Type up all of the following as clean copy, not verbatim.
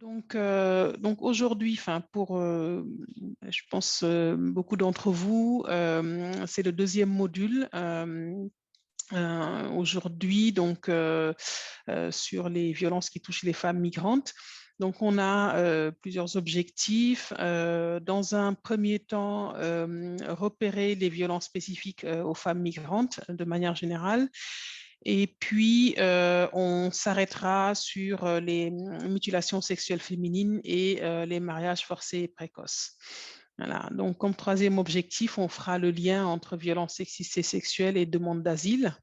Donc aujourd'hui, pour, je pense, beaucoup d'entre vous, c'est le deuxième module. Aujourd'hui, sur les violences qui touchent les femmes migrantes. Donc, on a plusieurs objectifs. Dans un premier temps, repérer les violences spécifiques aux femmes migrantes de manière générale. Et puis, on s'arrêtera sur les mutilations sexuelles féminines et les mariages forcés et précoces. Voilà. Donc, comme troisième objectif, on fera le lien entre violences sexistes et sexuelles et demande d'asile.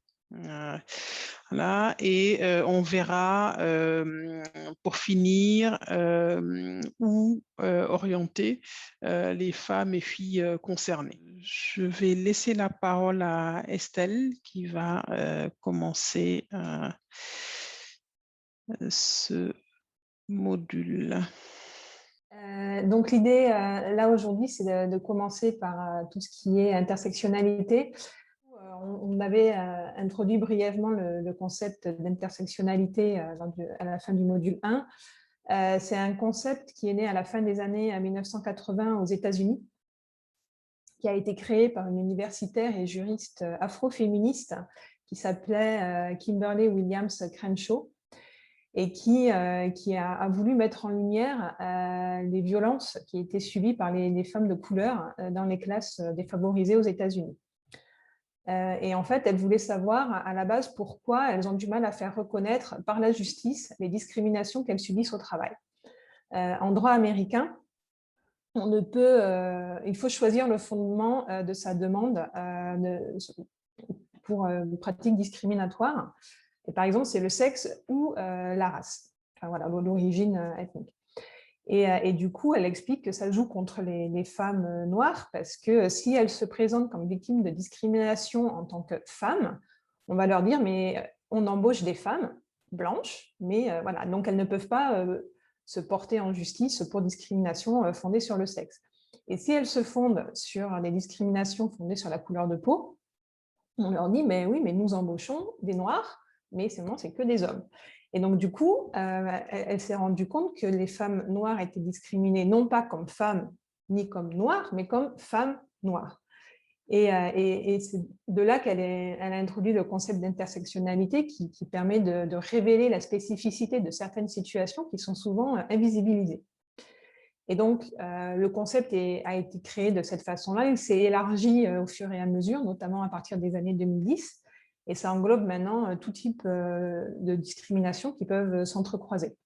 Voilà. Et on verra, pour finir, où orienter les femmes et filles concernées. Je vais laisser la parole à Estelle qui va commencer ce module. Donc l'idée là aujourd'hui, c'est de commencer par tout ce qui est intersectionnalité. On avait introduit brièvement le concept d'intersectionnalité à la fin du module 1. C'est un concept qui est né à la fin des années 1980 aux États-Unis, qui a été créé par une universitaire et juriste afroféministe qui s'appelait Kimberly Williams Crenshaw, et qui a voulu mettre en lumière les violences qui étaient subies par les femmes de couleur dans les classes défavorisées aux États-Unis. Et en fait, elle voulait savoir à la base pourquoi elles ont du mal à faire reconnaître par la justice les discriminations qu'elles subissent au travail. En droit américain, il faut choisir le fondement de sa demande pour une pratique discriminatoire. Et par exemple, c'est le sexe ou la race, enfin, voilà, l'origine ethnique. Et du coup, elle explique que ça joue contre les femmes noires parce que si elles se présentent comme victimes de discrimination en tant que femmes, on va leur dire mais on embauche des femmes blanches, mais voilà, donc elles ne peuvent pas se porter en justice pour discrimination fondée sur le sexe. Et si elles se fondent sur des discriminations fondées sur la couleur de peau, on leur dit mais oui, mais nous embauchons des noirs, mais c'est que des hommes. Et donc, du coup, elle s'est rendue compte que les femmes noires étaient discriminées non pas comme femmes ni comme noires, mais comme femmes noires. Et c'est de là qu'elle a introduit le concept d'intersectionnalité qui permet de révéler la spécificité de certaines situations qui sont souvent invisibilisées. Et donc, le concept a été créé de cette façon-là. Il s'est élargi au fur et à mesure, notamment à partir des années 2010. Et ça englobe maintenant tout type de discrimination qui peuvent s'entrecroiser.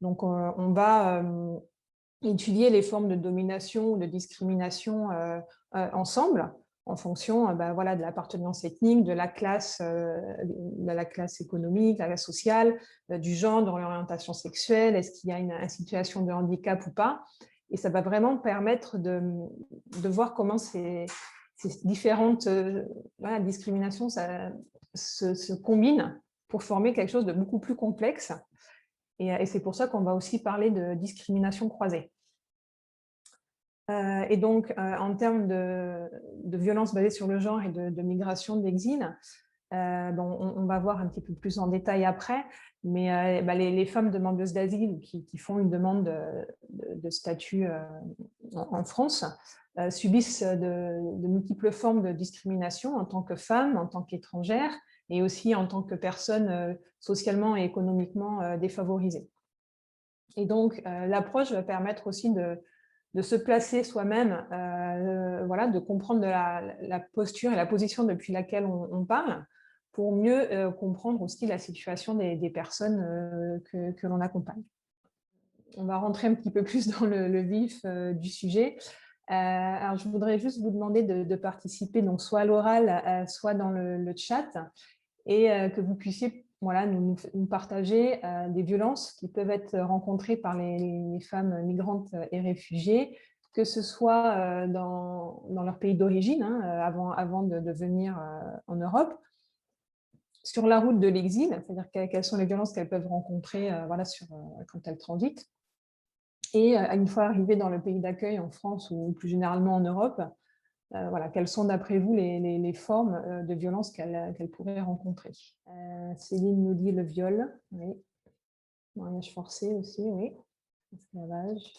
Donc, on va étudier les formes de domination ou de discrimination ensemble, en fonction voilà, de l'appartenance ethnique, de la classe économique, de la classe sociale, du genre, de l'orientation sexuelle, est-ce qu'il y a une situation de handicap ou pas. Et ça va vraiment permettre de voir comment ces différentes voilà, discriminations se combinent pour former quelque chose de beaucoup plus complexe. Et c'est pour ça qu'on va aussi parler de discrimination croisée. Et donc, en termes de violence basée sur le genre et de migration, d'exil, on va voir un petit peu plus en détail après, mais les femmes demandeuses d'asile qui font une demande de statut en France subissent de multiples formes de discrimination en tant que femmes, en tant qu'étrangères, et aussi en tant que personnes socialement et économiquement défavorisées. Et donc, l'approche va permettre aussi de se placer soi-même, voilà, de comprendre la posture et la position depuis laquelle on parle, pour mieux comprendre aussi la situation des personnes que l'on accompagne. On va rentrer un petit peu plus dans le vif du sujet. Alors, je voudrais juste vous demander de participer donc, soit à l'oral, soit dans le chat, et que vous puissiez voilà, nous partager des violences qui peuvent être rencontrées par les femmes migrantes et réfugiées, que ce soit dans leur pays d'origine, hein, avant de venir en Europe, sur la route de l'exil, c'est-à-dire quelles sont les violences qu'elles peuvent rencontrer voilà, quand elles transitent, et une fois arrivées dans le pays d'accueil en France ou plus généralement en Europe, voilà, quelles sont d'après vous les formes de violence qu'elles pourraient rencontrer. Céline nous dit le viol, oui. Mariage forcé aussi, oui. esclavage,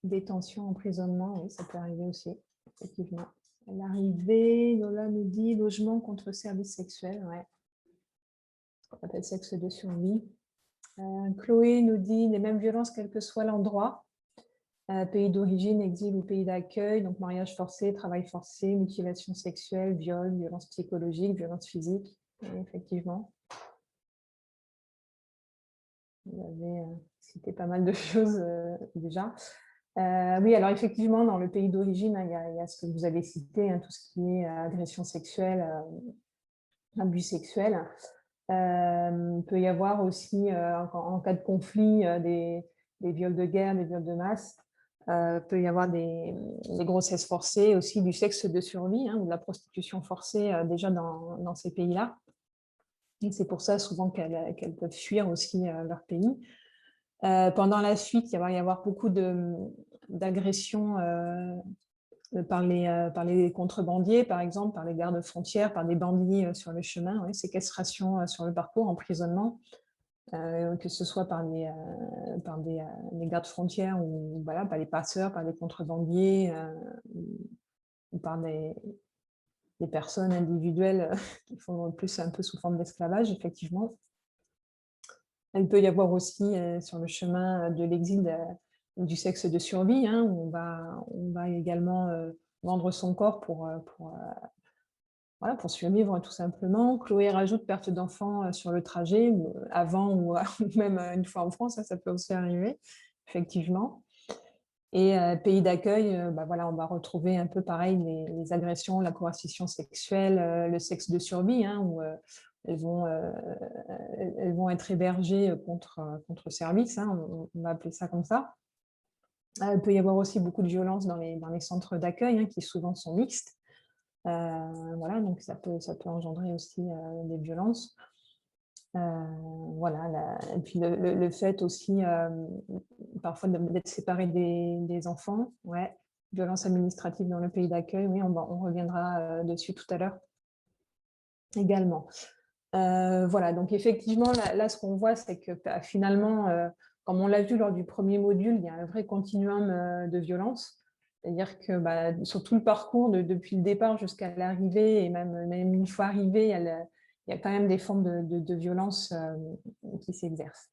détention, emprisonnement, oui, ça peut arriver aussi, effectivement. L'arrivée, Lola nous dit logement contre service sexuel, ouais. On appelle sexe de survie. Chloé nous dit les mêmes violences quel que soit l'endroit. Pays d'origine, exil ou pays d'accueil, donc mariage forcé, travail forcé, mutilation sexuelle, viol, violence psychologique, violence physique, oui, effectivement. Vous avez cité pas mal de choses déjà. Oui, alors effectivement, dans le pays d'origine, il y a ce que vous avez cité, tout ce qui est agression sexuelle, abus sexuels. Il peut y avoir aussi, en cas de conflit, des viols de guerre, des viols de masse. Peut y avoir des grossesses forcées, aussi du sexe de survie, ou de la prostitution forcée déjà dans ces pays-là. Et c'est pour ça souvent qu'elles peuvent fuir aussi leur pays. Pendant la suite, il va y avoir beaucoup d'agressions par les contrebandiers, par exemple, par les gardes frontières, par des bandits sur le chemin, ouais, séquestration sur le parcours, emprisonnement, que ce soit par les gardes frontières ou voilà, par les passeurs, par les contrebandiers, ou par des personnes individuelles qui font plus un peu sous forme d'esclavage, effectivement. Il peut y avoir aussi sur le chemin de l'exil du sexe de survie, où on va également vendre son corps pour survivre tout simplement. Chloé rajoute perte d'enfants sur le trajet, avant ou même une fois en France, ça peut aussi arriver, effectivement. Et pays d'accueil, voilà, on va retrouver un peu pareil les agressions, la coercition sexuelle, le sexe de survie, où elles vont être hébergées contre service, on va appeler ça comme ça. Il peut y avoir aussi beaucoup de violence dans les centres d'accueil, qui souvent sont mixtes. Voilà, donc ça peut engendrer aussi des violences. Voilà, et puis le fait aussi parfois d'être séparé des enfants, ouais, violence administrative dans le pays d'accueil, oui, on reviendra dessus tout à l'heure également. Voilà, donc effectivement, là ce qu'on voit, c'est que finalement, comme on l'a vu lors du premier module, il y a un vrai continuum de violence. C'est-à-dire que sur tout le parcours, depuis le départ jusqu'à l'arrivée, et même une fois arrivé, il y a quand même des formes de violence qui s'exercent.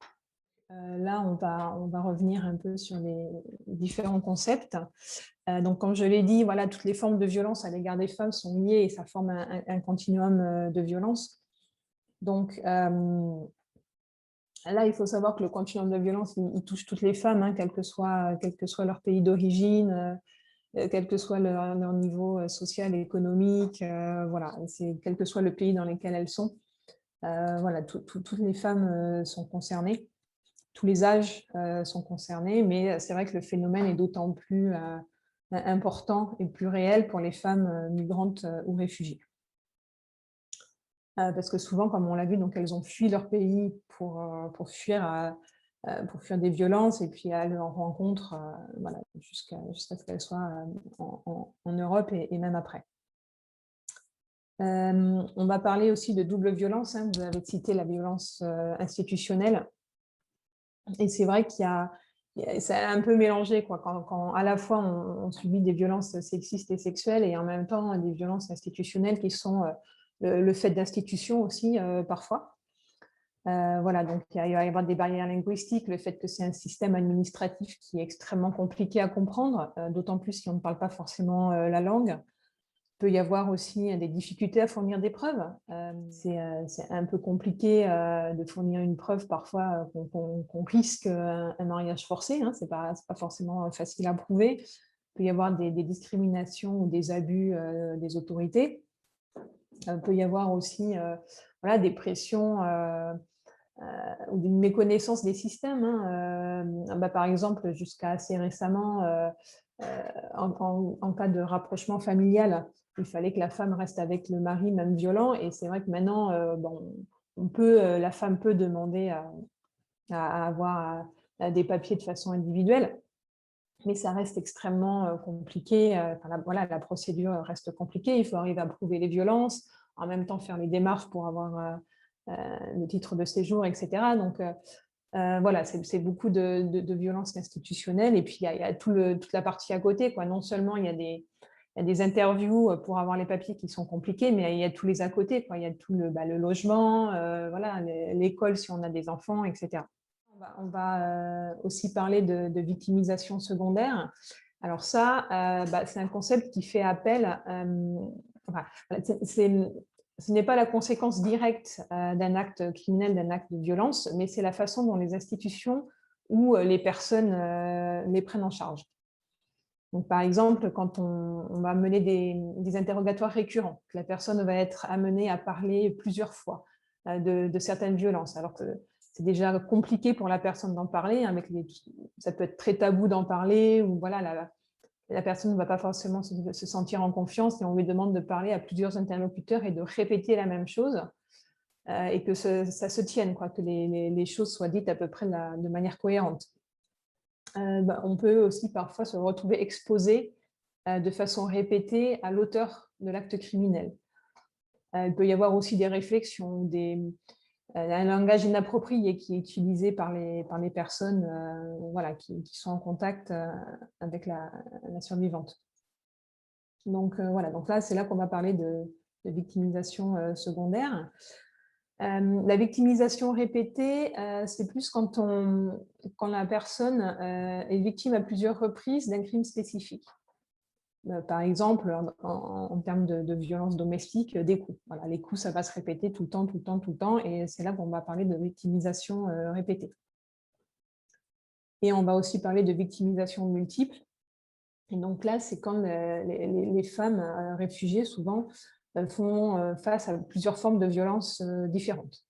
Là, on va revenir un peu sur les différents concepts. Donc, comme je l'ai dit, voilà, toutes les formes de violence à l'égard des femmes sont liées et ça forme un continuum de violence. Donc, là, il faut savoir que le continuum de violence, il touche toutes les femmes, quel que soit leur pays d'origine, quel que soit leur niveau social et économique, voilà, quel que soit le pays dans lequel elles sont. Voilà, toutes les femmes sont concernées, tous les âges sont concernés, mais c'est vrai que le phénomène est d'autant plus important et plus réel pour les femmes migrantes ou réfugiées. Parce que souvent, comme on l'a vu, donc elles ont fui leur pays pour fuir des violences, et puis elles en rencontrent voilà, jusqu'à ce qu'elles soient en Europe et même après. On va parler aussi de double violence. Vous avez cité la violence institutionnelle. Et c'est vrai c'est un peu mélangé, quoi, quand à la fois on subit des violences sexistes et sexuelles, et en même temps des violences institutionnelles qui sont le fait d'institutions aussi parfois. Voilà, donc il va y avoir des barrières linguistiques, le fait que c'est un système administratif qui est extrêmement compliqué à comprendre, d'autant plus si on ne parle pas forcément la langue. Il peut y avoir aussi des difficultés à fournir des preuves. C'est un peu compliqué de fournir une preuve parfois qu'on risque un mariage forcé. C'est pas forcément facile à prouver. Il peut y avoir des discriminations ou des abus des autorités. Il peut y avoir aussi voilà, des pressions ou une méconnaissance des systèmes. Par exemple, jusqu'à assez récemment, en cas de rapprochement familial, il fallait que la femme reste avec le mari, même violent. Et c'est vrai que maintenant, la femme peut demander à avoir des papiers de façon individuelle, mais ça reste extrêmement compliqué. La procédure reste compliquée. Il faut arriver à prouver les violences, en même temps faire les démarches pour avoir le titre de séjour, etc. Donc, Voilà, c'est beaucoup de violence institutionnelle. Et puis, il y a toute la partie à côté, quoi. Non seulement il y a des interviews pour avoir les papiers qui sont compliqués, mais il y a tous les à côté, quoi. Il y a tout le logement, voilà, l'école si on a des enfants, etc. On va aussi parler de victimisation secondaire. Alors ça, c'est un concept qui fait appel, enfin, ce n'est pas la conséquence directe d'un acte criminel, d'un acte de violence, mais c'est la façon dont les institutions ou les personnes les prennent en charge. Donc, par exemple, quand on va mener des interrogatoires récurrents, que la personne va être amenée à parler plusieurs fois de certaines violences, alors que c'est déjà compliqué pour la personne d'en parler, hein, ça peut être très tabou d'en parler, ou voilà, la personne ne va pas forcément se sentir en confiance et on lui demande de parler à plusieurs interlocuteurs et de répéter la même chose et que ça se tienne, quoi, que les choses soient dites à peu près de manière cohérente. On peut aussi parfois se retrouver exposé de façon répétée à l'auteur de l'acte criminel. Il peut y avoir aussi des réflexions, un langage inapproprié qui est utilisé par les personnes voilà, qui sont en contact avec la survivante. Donc voilà, donc là, c'est là qu'on va parler de victimisation secondaire. La victimisation répétée, c'est plus quand la personne est victime à plusieurs reprises d'un crime spécifique. Par exemple, en termes de violence domestique, des coups. Voilà, les coups, ça va se répéter tout le temps, tout le temps, tout le temps, et c'est là qu'on va parler de victimisation répétée. Et on va aussi parler de victimisation multiple. Et donc là, c'est quand les femmes réfugiées, souvent, font face à plusieurs formes de violences différentes.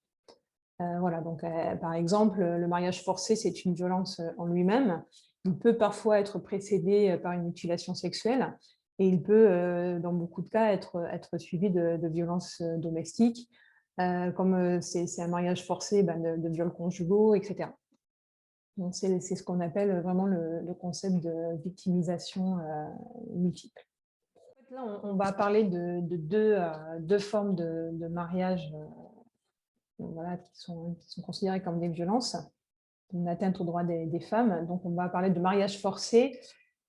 Voilà, donc par exemple, le mariage forcé, c'est une violence en lui-même. Il peut parfois être précédé par une mutilation sexuelle et il peut, dans beaucoup de cas, être suivi de violences domestiques, comme c'est un mariage forcé de viols conjugaux, etc. Donc c'est ce qu'on appelle vraiment le concept de victimisation multiple. Là, on va parler de deux formes de mariage voilà, qui sont considérées comme des violences, une atteinte aux droits des femmes. Donc, on va parler de mariage forcé.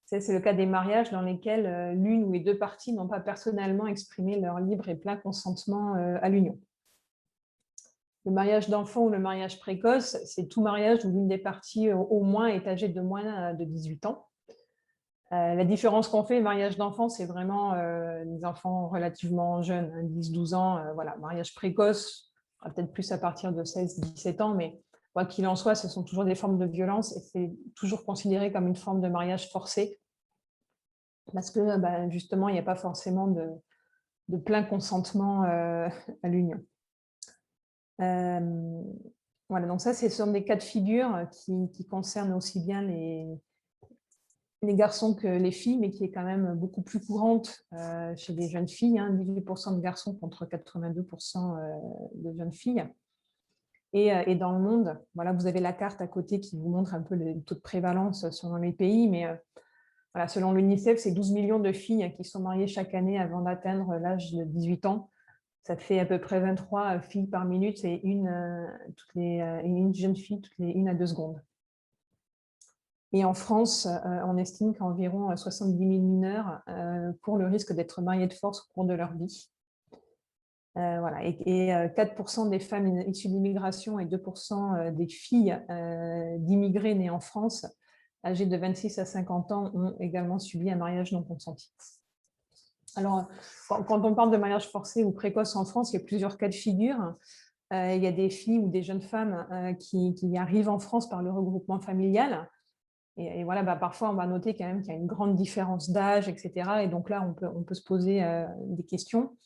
C'est le cas des mariages dans lesquels l'une ou les deux parties n'ont pas personnellement exprimé leur libre et plein consentement à l'union. Le mariage d'enfant ou le mariage précoce, c'est tout mariage où l'une des parties au moins est âgée de moins de 18 ans. La différence qu'on fait, le mariage d'enfant, c'est vraiment des enfants relativement jeunes, hein, 10-12 ans. Voilà, mariage précoce, peut-être plus à partir de 16-17 ans, mais quoi qu'il en soit, ce sont toujours des formes de violence et c'est toujours considéré comme une forme de mariage forcé parce que justement, il n'y a pas forcément de plein consentement à l'union. Voilà, donc ça, ce sont des cas de figure qui concernent aussi bien les garçons que les filles, mais qui est quand même beaucoup plus courante chez les jeunes filles, hein, 18% de garçons contre 82% de jeunes filles. Et dans le monde, voilà, vous avez la carte à côté qui vous montre un peu le taux de prévalence selon les pays, mais voilà, selon l'UNICEF, c'est 12 millions de filles qui sont mariées chaque année avant d'atteindre l'âge de 18 ans. Ça fait à peu près 23 filles par minute, c'est une jeune fille toutes les 1 à 2 secondes. Et en France, on estime qu'environ 70 000 mineurs courent le risque d'être mariés de force au cours de leur vie. Voilà. Et 4% des femmes issues d'immigration et 2% des filles d'immigrés nées en France, âgées de 26 à 50 ans, ont également subi un mariage non consenti. Alors, quand on parle de mariage forcé ou précoce en France, il y a plusieurs cas de figure. Il y a des filles ou des jeunes femmes qui arrivent en France par le regroupement familial. Et voilà, parfois, on va noter quand même qu'il y a une grande différence d'âge, etc. Et donc là, on peut se poser des questions.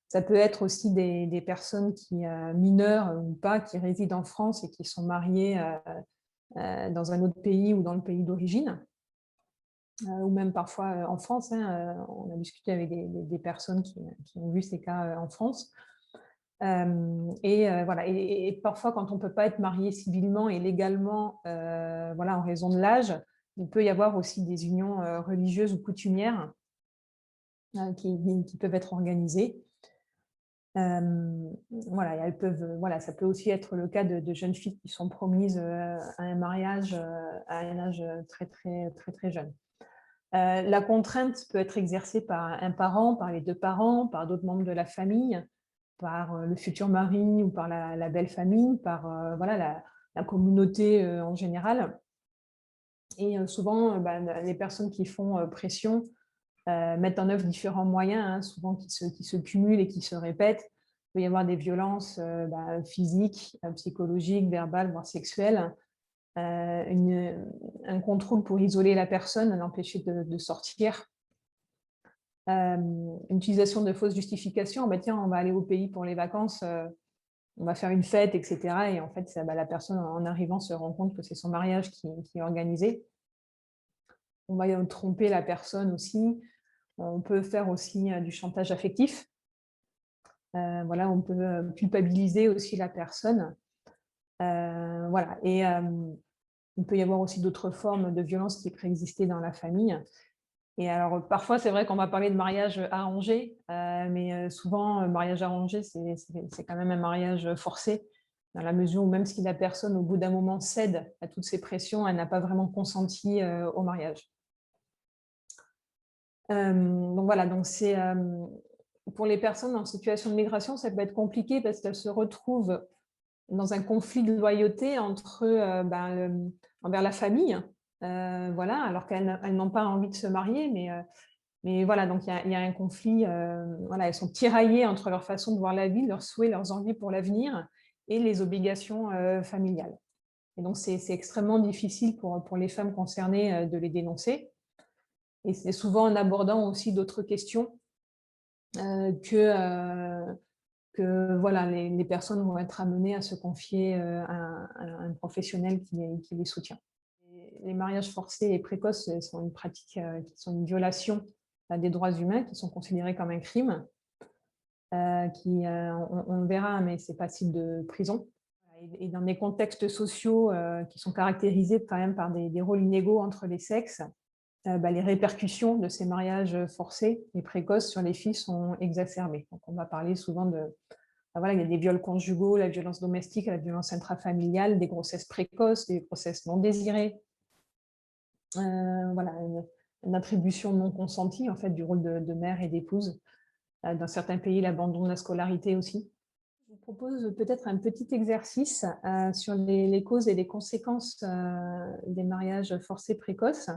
Ça peut être aussi des personnes mineures ou pas, qui résident en France et qui sont mariées dans un autre pays ou dans le pays d'origine, ou même parfois en France. Hein, on a discuté avec des personnes qui ont vu ces cas en France. Voilà. Et parfois, quand on ne peut pas être marié civilement et légalement, voilà, en raison de l'âge, il peut y avoir aussi des unions religieuses ou coutumières qui peuvent être organisées. Voilà, et elles peuvent, voilà, ça peut aussi être le cas de jeunes filles qui sont promises à un mariage à un âge très jeune. La contrainte peut être exercée par un parent, par les 2 parents, par d'autres membres de la famille, par le futur mari ou par la belle famille, par voilà, la communauté en général. Et souvent, les personnes qui font pression mettent en œuvre différents moyens, hein, souvent qui se cumulent et qui se répètent. Il peut y avoir des violences physiques, psychologiques, verbales, voire sexuelles. Un contrôle pour isoler la personne, l'empêcher de sortir. Une utilisation de fausses justifications. Bah, tiens, on va aller au pays pour les vacances, on va faire une fête, etc. Et en fait, la personne, en arrivant, se rend compte que c'est son mariage qui est organisé. On va tromper la personne aussi. On peut faire aussi du chantage affectif. Voilà, on peut culpabiliser aussi la personne. Voilà. Et il peut y avoir aussi d'autres formes de violence qui préexistaient dans la famille. Et alors, parfois, c'est vrai qu'on va parler de mariage arrangé, mais souvent, mariage arrangé, c'est quand même un mariage forcé, dans la mesure où même si la personne, au bout d'un moment, cède à toutes ces pressions, elle n'a pas vraiment consenti au mariage. Donc voilà, donc c'est pour les personnes en situation de migration, ça peut être compliqué parce qu'elles se retrouvent dans un conflit de loyauté entre envers la famille, voilà, alors qu'elles n'ont pas envie de se marier, mais voilà, donc il y a un conflit, voilà, elles sont tiraillées entre leur façon de voir la vie, leurs souhaits, leurs envies pour l'avenir et les obligations familiales. Et donc c'est extrêmement difficile pour les femmes concernées de les dénoncer. Et c'est souvent en abordant aussi d'autres questions que voilà, les personnes vont être amenées à se confier à un professionnel qui les soutient. Les mariages forcés et précoces sont une pratique qui sont une violation des droits humains, qui sont considérés comme un crime, on verra, mais c'est passible de prison. Et dans des contextes sociaux qui sont caractérisés quand même par des rôles inégaux entre les sexes, les répercussions de ces mariages forcés et précoces sur les filles sont exacerbées. Donc, on va parler souvent voilà, il y a des viols conjugaux, la violence domestique, la violence intrafamiliale, des grossesses précoces, des grossesses non désirées. Voilà, une attribution non consentie en fait, du rôle de mère et d'épouse. Dans certains pays, l'abandon de la scolarité aussi. Je vous propose peut-être un petit exercice sur les causes et les conséquences des mariages forcés précoces.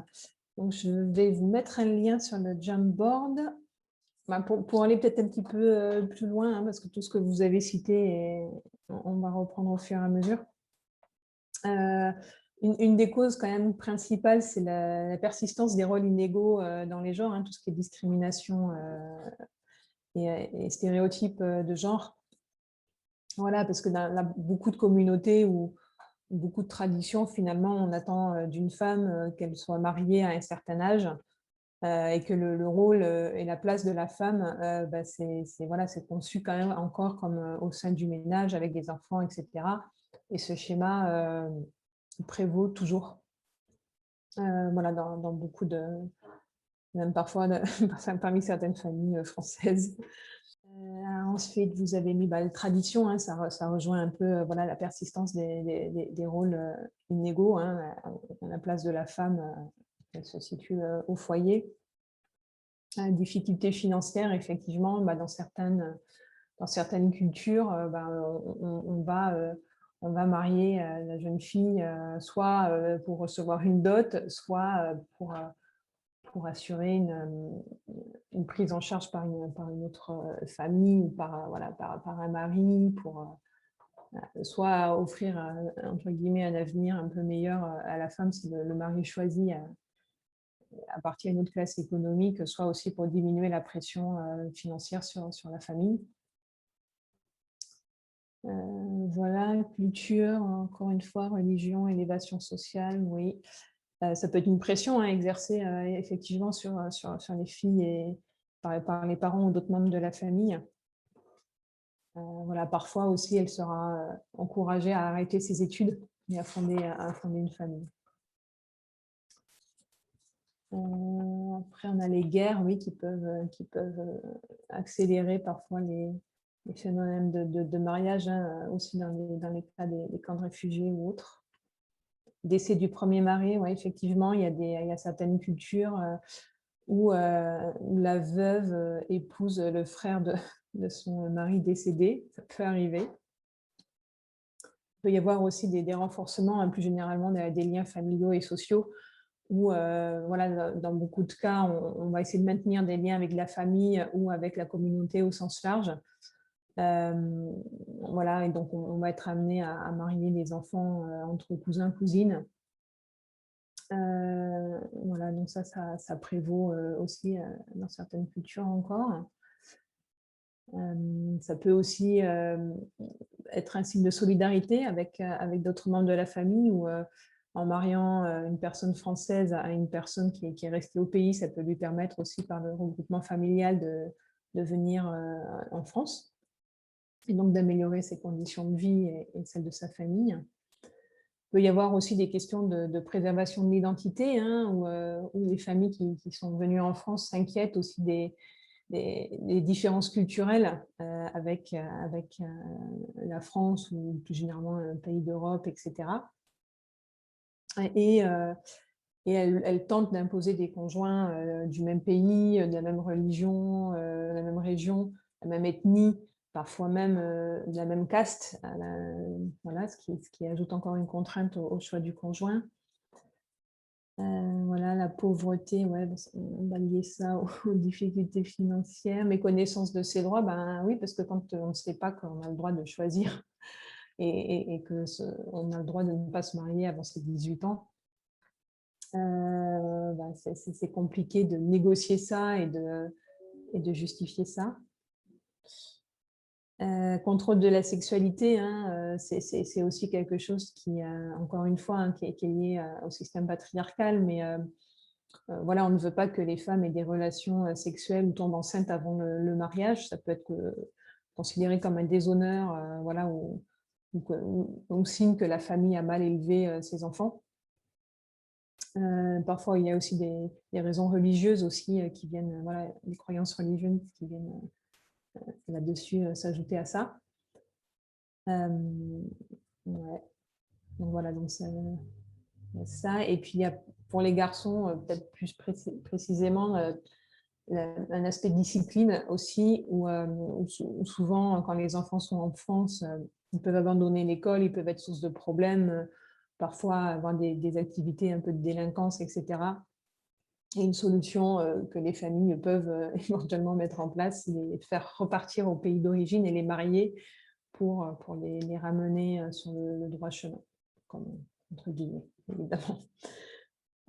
Donc, je vais vous mettre un lien sur le Jamboard pour aller peut-être un petit peu plus loin, hein, parce que tout ce que vous avez cité, on va reprendre au fur et à mesure. Une des causes quand même principales, c'est la persistance des rôles inégaux dans les genres, hein, tout ce qui est discrimination et stéréotypes de genre. Voilà, parce que dans beaucoup de communautés ou beaucoup de traditions, finalement, on attend d'une femme qu'elle soit mariée à un certain âge et que le rôle et la place de la femme, voilà, c'est conçu quand même encore comme au sein du ménage avec des enfants, etc. Et ce schéma prévaut toujours. Voilà, dans beaucoup de, même parfois parmi certaines familles françaises. Ensuite, vous avez mis les traditions, hein, ça rejoint un peu voilà, la persistance des rôles inégaux. Hein, la place de la femme, elle se situe au foyer. Difficultés financières, effectivement, dans certaines cultures, on va marier la jeune fille soit pour recevoir une dot, soit pour assurer une prise en charge par une autre famille ou voilà, par un mari, pour soit offrir entre guillemets un avenir un peu meilleur à la femme si le mari choisit appartient à une autre classe économique, soit aussi pour diminuer la pression financière sur la famille. Voilà, culture, encore une fois, religion, élévation sociale, oui. Ça peut être une pression exercée effectivement sur les filles et par les parents ou d'autres membres de la famille. Voilà, parfois aussi, elle sera encouragée à arrêter ses études et à fonder une famille. Après, on a les guerres, oui, qui peuvent accélérer parfois les phénomènes de mariage, hein, aussi dans les cas des camps de réfugiés ou autres. Décès du premier mari, ouais, effectivement, il y a certaines cultures où la veuve épouse le frère de son mari décédé. Ça peut arriver. Il peut y avoir aussi des renforcements, hein, plus généralement des liens familiaux et sociaux où, voilà, dans beaucoup de cas, on va essayer de maintenir des liens avec la famille ou avec la communauté au sens large. Voilà, et donc on va être amené à marier les enfants entre cousins, cousines. Voilà, donc ça prévaut aussi dans certaines cultures encore. Ça peut aussi être un signe de solidarité avec d'autres membres de la famille ou en mariant une personne française à une personne qui est restée au pays, ça peut lui permettre aussi par le regroupement familial de venir en France et donc d'améliorer ses conditions de vie et celles de sa famille. Il peut y avoir aussi des questions de préservation de l'identité, hein, où les familles qui sont venues en France s'inquiètent aussi des différences culturelles avec la France ou plus généralement un pays d'Europe, etc. Et, euh, et elles tentent d'imposer des conjoints du même pays, de la même religion, de la même région, la même ethnie, parfois même de la même caste, voilà, ce qui ajoute encore une contrainte au choix du conjoint. Voilà, la pauvreté, ouais, on va lier ça aux difficultés financières. Méconnaissance de ses droits, ben oui, parce que quand on ne sait pas qu'on a le droit de choisir et qu'on a le droit de ne pas se marier avant ses 18 ans, ben c'est compliqué de négocier ça et de justifier ça. Contrôle de la sexualité, hein, c'est aussi quelque chose qui, encore une fois, hein, qui est lié au système patriarcal, mais voilà, on ne veut pas que les femmes aient des relations sexuelles ou tombent enceintes avant le mariage. Ça peut être considéré comme un déshonneur, voilà, ou signe que la famille a mal élevé ses enfants. Parfois, il y a aussi des raisons religieuses aussi qui viennent, voilà, des croyances religieuses qui viennent là-dessus s'ajouter à ça. Ouais. Donc voilà, donc ça. Et puis, il y a, pour les garçons, peut-être plus précisément, un aspect discipline aussi, où souvent, quand les enfants sont en France, ils peuvent abandonner l'école, ils peuvent être source de problèmes, parfois avoir des activités un peu de délinquance, etc. Et une solution que les familles peuvent éventuellement mettre en place, c'est de faire repartir au pays d'origine et les marier pour les ramener sur le droit chemin, entre guillemets, évidemment.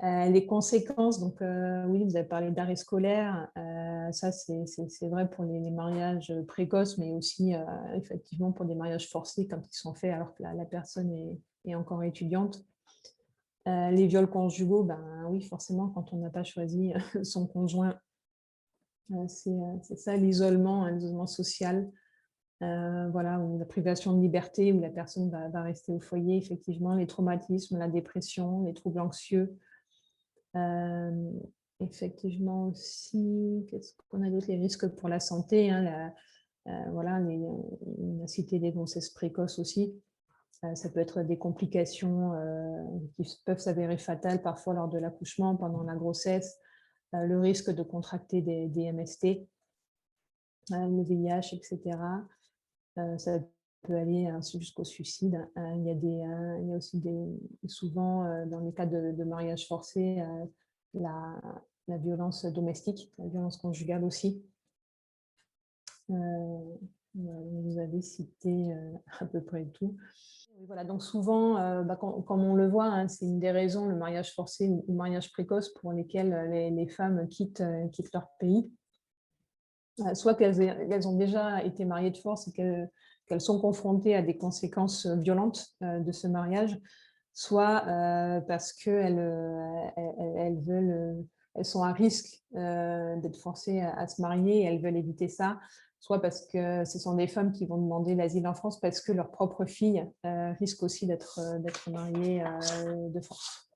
Les conséquences, donc oui, vous avez parlé d'arrêt scolaire, ça c'est vrai pour les mariages précoces, mais aussi effectivement pour des mariages forcés quand ils sont faits alors que la personne est encore étudiante. Les viols conjugaux, ben oui, forcément, quand on n'a pas choisi son conjoint, c'est ça l'isolement, hein, l'isolement social, voilà, ou la privation de liberté, où la personne va rester au foyer, effectivement, les traumatismes, la dépression, les troubles anxieux. Effectivement aussi, qu'est-ce qu'on a d'autre? Les risques pour la santé, hein, voilà, on a cité les grossesses précoces aussi. Ça peut être des complications qui peuvent s'avérer fatales parfois lors de l'accouchement, pendant la grossesse, le risque de contracter des MST, le VIH, etc. Ça peut aller jusqu'au suicide. Il y a aussi souvent, dans les cas de mariage forcé, la violence domestique, la violence conjugale aussi. Vous avez cité à peu près tout. Voilà, donc souvent, comme on le voit, hein, c'est une des raisons, le mariage forcé ou le mariage précoce, pour lesquels les femmes quittent leur pays. Soit qu'elles ont déjà été mariées de force et qu'elles sont confrontées à des conséquences violentes de ce mariage, soit parce qu'elles elles sont à risque d'être forcées à se marier et elles veulent éviter ça, soit parce que ce sont des femmes qui vont demander l'asile en France parce que leur propre fille risque aussi d'être mariée de force.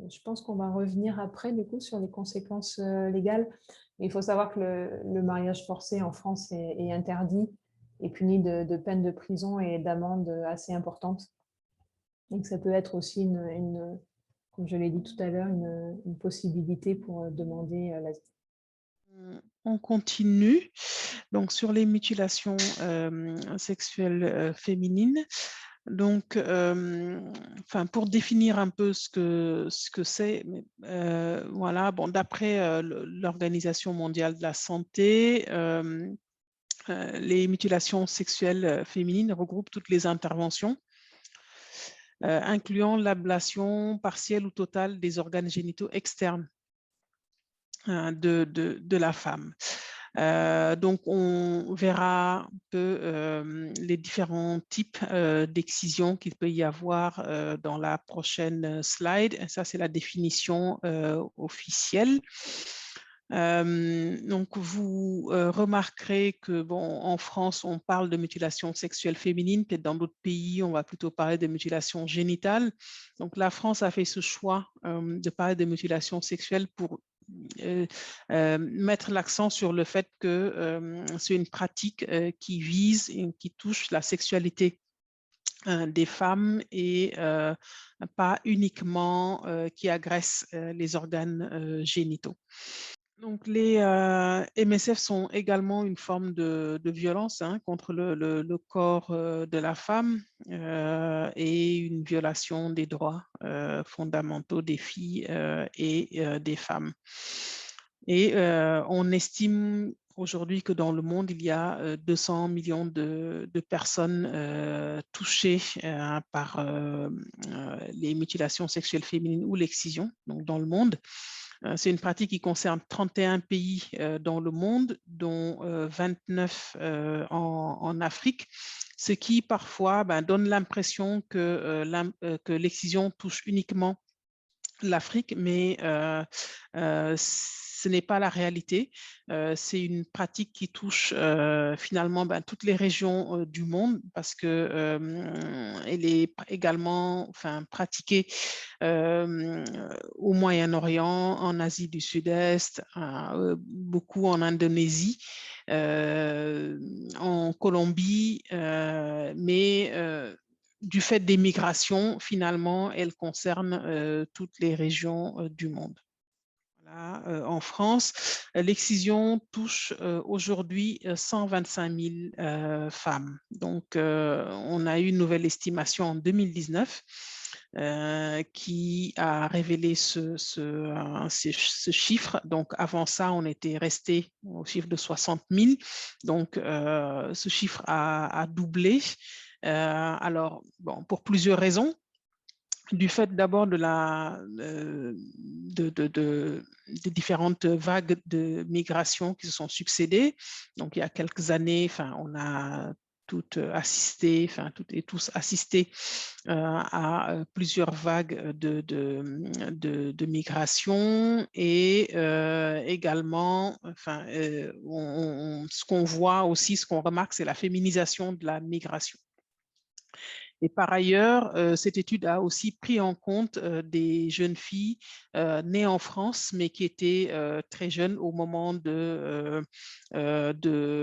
Je pense qu'on va revenir après, du coup, sur les conséquences légales. Mais il faut savoir que le mariage forcé en France est interdit est puni de peine de prison et d'amende assez importante. Et que ça peut être aussi, comme je l'ai dit tout à l'heure, une possibilité pour demander l'asile. On continue. Donc, sur les mutilations sexuelles féminines. Donc, pour définir un peu ce que c'est, voilà, bon, d'après l'Organisation mondiale de la santé, les mutilations sexuelles féminines regroupent toutes les interventions, incluant l'ablation partielle ou totale des organes génitaux externes de la femme. Donc, on verra un peu les différents types d'excision qu'il peut y avoir dans la prochaine slide. Ça, c'est la définition officielle. Donc, vous remarquerez que, bon, en France, on parle de mutilation sexuelle féminine. Peut-être dans d'autres pays, on va plutôt parler de mutilation génitale. Donc, la France a fait ce choix de parler de mutilation sexuelle pour mettre l'accent sur le fait que c'est une pratique qui vise et qui touche la sexualité des femmes et pas uniquement qui agresse les organes génitaux. Donc, les MSF sont également une forme de violence contre le corps de la femme et une violation des droits fondamentaux des filles et des femmes. Et on estime aujourd'hui que dans le monde, il y a 200 millions de personnes touchées par les mutilations sexuelles féminines ou l'excision, donc dans le monde. C'est une pratique qui concerne 31 pays dans le monde, dont 29 en Afrique, ce qui parfois donne l'impression que l'excision touche uniquement l'Afrique, mais ce n'est pas la réalité. C'est une pratique qui touche finalement toutes les régions du monde parce qu'elle est également pratiquée au Moyen-Orient, en Asie du Sud-Est, beaucoup en Indonésie, en Colombie, mais du fait des migrations, finalement, elles concernent toutes les régions du monde. Voilà, en France, l'excision touche aujourd'hui 125 000 femmes. Donc, on a eu une nouvelle estimation en 2019 qui a révélé ce chiffre. Donc, avant ça, on était resté au chiffre de 60 000. Donc, ce chiffre a doublé. Alors, bon, pour plusieurs raisons. Du fait d'abord des différentes vagues de migration qui se sont succédées. Donc, il y a quelques années, on a toutes et tous assisté à plusieurs vagues de migration et également, ce qu'on voit aussi, ce qu'on remarque, c'est la féminisation de la migration. Et par ailleurs, cette étude a aussi pris en compte des jeunes filles nées en France, mais qui étaient très jeunes au moment de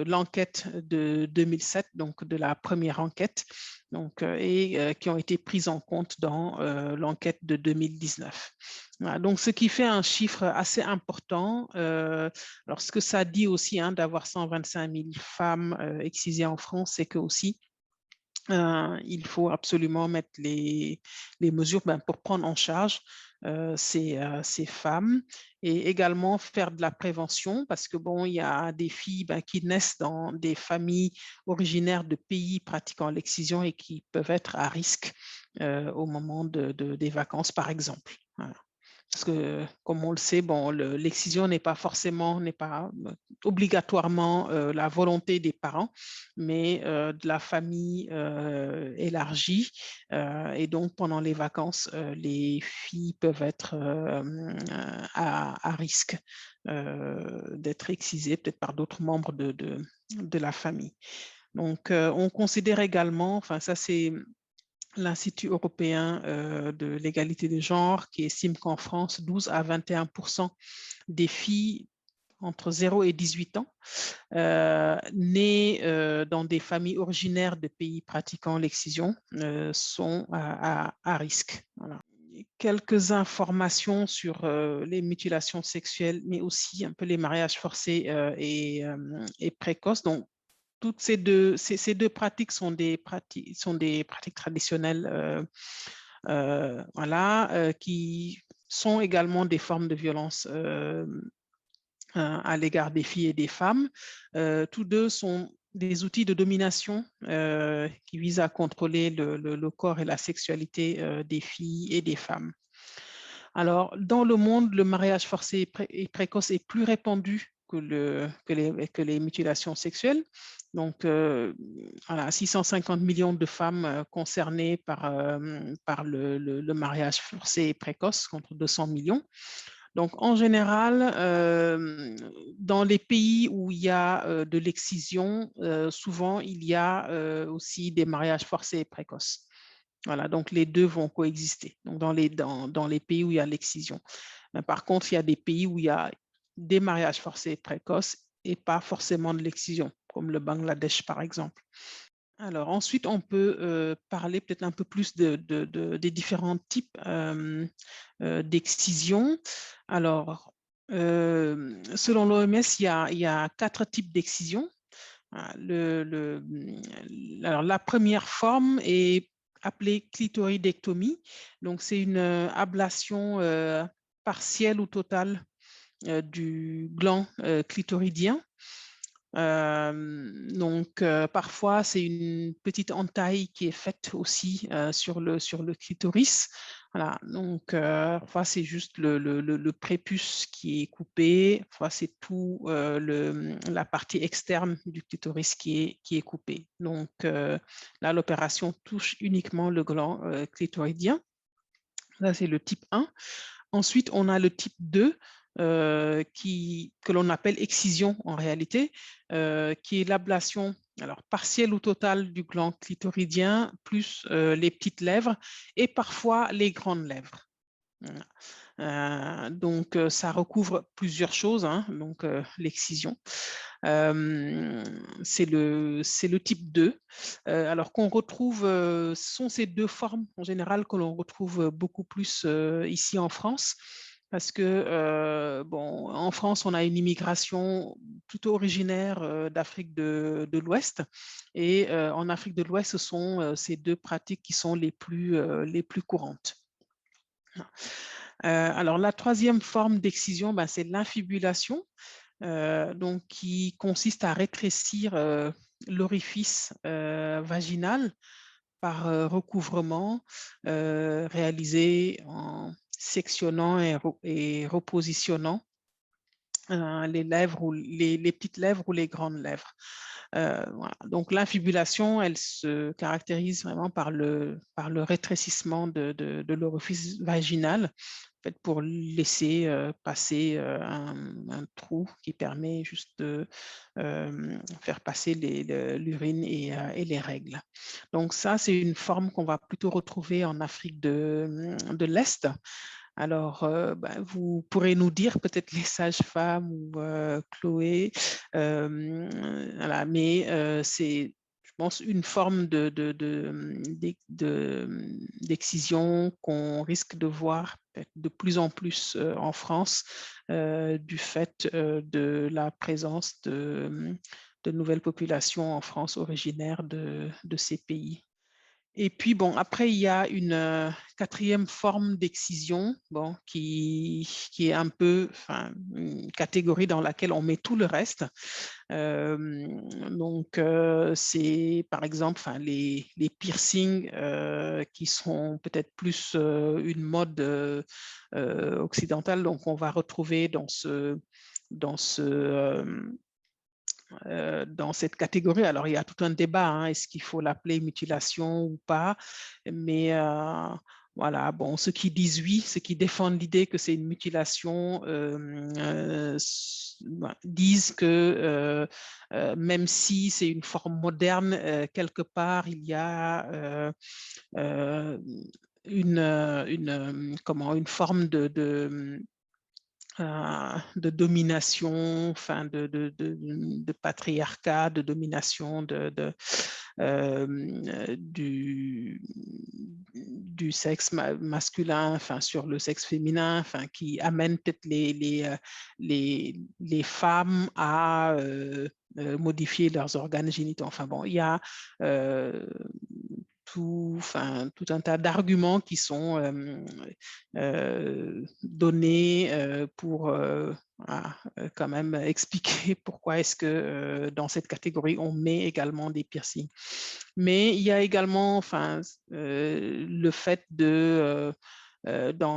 l'enquête de 2007, donc de la première enquête, donc, et qui ont été prises en compte dans l'enquête de 2019. Voilà, donc, ce qui fait un chiffre assez important. Alors, ce que ça dit aussi d'avoir 125 000 femmes excisées en France, c'est que aussi, il faut absolument mettre les mesures pour prendre en charge ces femmes et également faire de la prévention parce que bon, il y a des filles qui naissent dans des familles originaires de pays pratiquant l'excision et qui peuvent être à risque au moment des vacances, par exemple. Voilà. Parce que, comme on le sait, bon, l'excision n'est pas obligatoirement la volonté des parents, mais de la famille élargie. Et donc, pendant les vacances, les filles peuvent être à risque d'être excisées, peut-être par d'autres membres de la famille. Donc, on considère également, ça c'est l'Institut européen de l'égalité des genres qui estime qu'en France, 12 à 21% des filles entre 0 et 18 ans, nés dans des familles originaires de pays pratiquant l'excision sont à risque. Voilà. Quelques informations sur les mutilations sexuelles, mais aussi un peu les mariages forcés et précoces. Donc, toutes ces deux pratiques sont des pratiques traditionnelles voilà, qui sont également des formes de violence à l'égard des filles et des femmes. Tous deux sont des outils de domination qui visent à contrôler le corps et la sexualité des filles et des femmes. Alors, dans le monde, le mariage forcé et précoce est plus répandu que les mutilations sexuelles. Donc, voilà, 650 millions de femmes concernées par le mariage forcé et précoce contre 200 millions. Donc, en général, dans les pays où il y a de l'excision, souvent, il y a aussi des mariages forcés et précoces. Voilà, donc les deux vont coexister donc dans les pays où il y a l'excision. Par contre, il y a des pays où il y a des mariages forcés et précoces et pas forcément de l'excision, comme le Bangladesh, par exemple. Alors ensuite, on peut parler peut-être un peu plus des différents types d'excision. Alors, selon l'OMS, il y a 4 types d'excision. Alors, la première forme est appelée clitoridectomie. Donc, c'est une ablation partielle ou totale du gland clitoridien. Donc, parfois, c'est une petite entaille qui est faite aussi sur le clitoris. Voilà, donc parfois c'est juste le prépuce qui est coupé, parfois c'est tout la partie externe du clitoris qui est coupée. Donc là, l'opération touche uniquement le gland clitoridien. Ça, c'est le type 1. Ensuite, on a le type 2 que l'on appelle excision en réalité, qui est l'ablation alors partielle ou totale du gland clitoridien, plus les petites lèvres et parfois les grandes lèvres. Donc, ça recouvre plusieurs choses, hein, donc l'excision. C'est le type 2. Alors qu'on retrouve, ce sont ces deux formes en général que l'on retrouve beaucoup plus ici en France. Parce que, bon, en France, on a une immigration plutôt originaire d'Afrique de l'Ouest. Et en Afrique de l'Ouest, ce sont ces deux pratiques qui sont les plus courantes. Alors, la troisième forme d'excision, ben, c'est l'infibulation, donc, qui consiste à rétrécir l'orifice vaginal par recouvrement réalisé en sectionnant et repositionnant les lèvres ou les petites lèvres ou les grandes lèvres. Voilà. Donc l'infibulation, elle se caractérise vraiment par le rétrécissement de l'orifice vaginal, en fait, pour laisser passer un trou qui permet juste de faire passer l'urine et les règles. Donc ça, c'est une forme qu'on va plutôt retrouver en Afrique de l'Est. Alors, ben, vous pourrez nous dire, peut-être les sages-femmes ou Chloé, voilà, mais c'est, je pense, une forme d'excision qu'on risque de voir de plus en plus en France du fait de la présence de nouvelles populations en France originaires de ces pays. Et puis, bon, après, il y a une quatrième forme d'excision, bon, qui est un peu, enfin, une catégorie dans laquelle on met tout le reste. Donc, c'est par exemple, enfin, les piercings qui sont peut-être plus une mode occidentale. Donc, on va retrouver dans cette catégorie. Alors, il y a tout un débat, hein, est-ce qu'il faut l'appeler mutilation ou pas? Mais voilà, bon, ceux qui disent oui, ceux qui défendent l'idée que c'est une mutilation, disent que même si c'est une forme moderne, quelque part, il y a une forme de domination, enfin de patriarcat, de domination du sexe masculin, enfin sur le sexe féminin, enfin qui amène peut-être les femmes à modifier leurs organes génitaux. Enfin bon, il y a tout un tas d'arguments qui sont donnés pour quand même expliquer pourquoi est-ce que dans cette catégorie, on met également des piercings. Mais il y a également le fait dans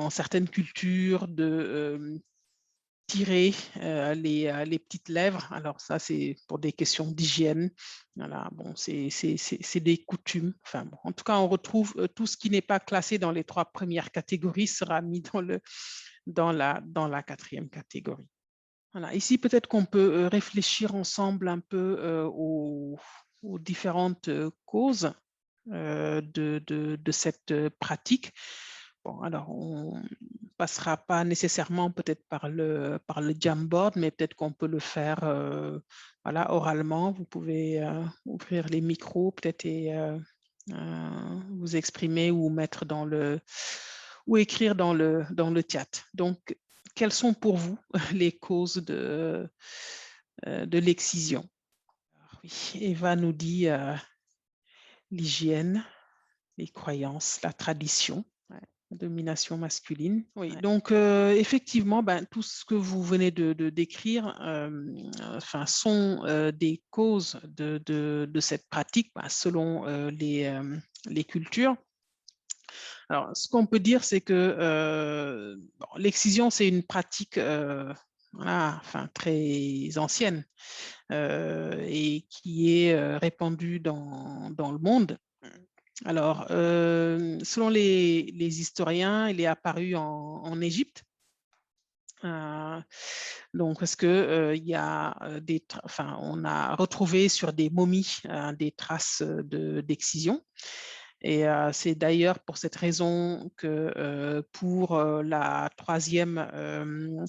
certaines cultures, de tirer les petites lèvres. Alors ça, c'est pour des questions d'hygiène. Voilà, bon, c'est des coutumes. Enfin, bon, en tout cas, on retrouve tout ce qui n'est pas classé dans les 3 premières catégories sera mis dans la 4e catégorie. Voilà. Ici, peut-être qu'on peut réfléchir ensemble un peu aux différentes causes de cette pratique. Bon, alors, on ne passera pas nécessairement peut-être par le Jamboard, mais peut-être qu'on peut le faire voilà, oralement. Vous pouvez ouvrir les micros peut-être et vous exprimer ou mettre ou écrire dans le chat. Donc, quelles sont pour vous les causes de l'excision? Oui, Eva nous dit l'hygiène, les croyances, la tradition, ouais, la domination masculine. Oui, ouais. Donc effectivement, tout ce que vous venez de décrire sont des causes de cette pratique selon les cultures. Alors, ce qu'on peut dire, c'est que l'excision, c'est une pratique voilà, très ancienne et qui est répandue dans le monde. Alors, selon les historiens, il est apparu en Égypte. Donc, parce que il y a on a retrouvé sur des momies des traces d'excision. Et c'est d'ailleurs pour cette raison que pour la 3e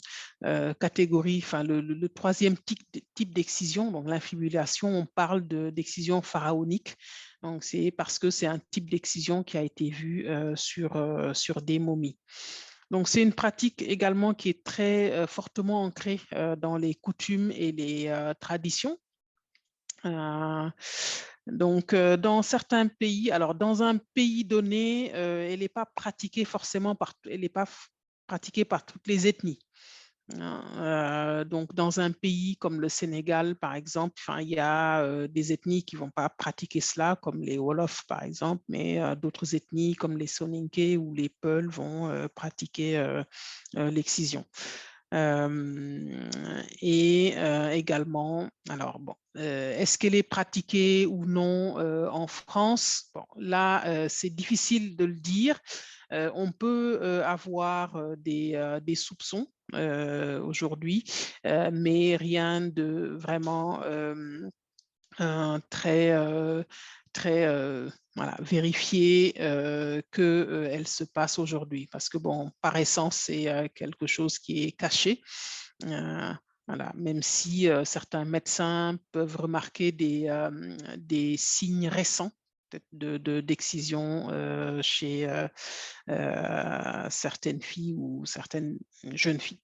catégorie, le 3e type d'excision, donc l'infibulation, on parle d'excision pharaonique. Donc c'est parce que c'est un type d'excision qui a été vu sur des momies. Donc c'est une pratique également qui est très fortement ancrée dans les coutumes et les traditions. Donc, dans certains pays, alors dans un pays donné, elle n'est pas pratiquée forcément elle n'est pas pratiquée par toutes les ethnies. Donc, dans un pays comme le Sénégal, par exemple, il y a des ethnies qui ne vont pas pratiquer cela, comme les Wolofs, par exemple, mais d'autres ethnies comme les Soninké ou les Peuls vont pratiquer l'excision. Et également, alors bon, est-ce qu'elle est pratiquée ou non en France? Bon, là, c'est difficile de le dire. On peut avoir des soupçons aujourd'hui, mais rien de vraiment très voilà, vérifier qu'elle se passe aujourd'hui. Parce que, bon, par essence, c'est quelque chose qui est caché. Voilà, même si certains médecins peuvent remarquer des signes récents d'excision chez certaines filles ou certaines jeunes filles.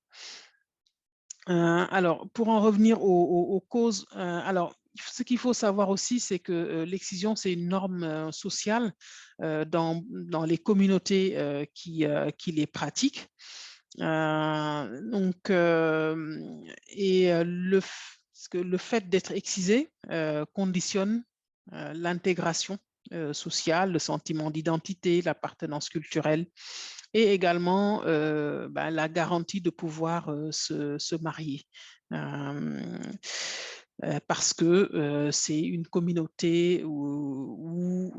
Alors, pour en revenir aux causes, alors, ce qu'il faut savoir aussi, c'est que l'excision, c'est une norme sociale dans les communautés qui les pratiquent. Donc, le fait d'être excisé conditionne l'intégration sociale, le sentiment d'identité, l'appartenance culturelle et également la garantie de pouvoir se marier. Parce que c'est une communauté où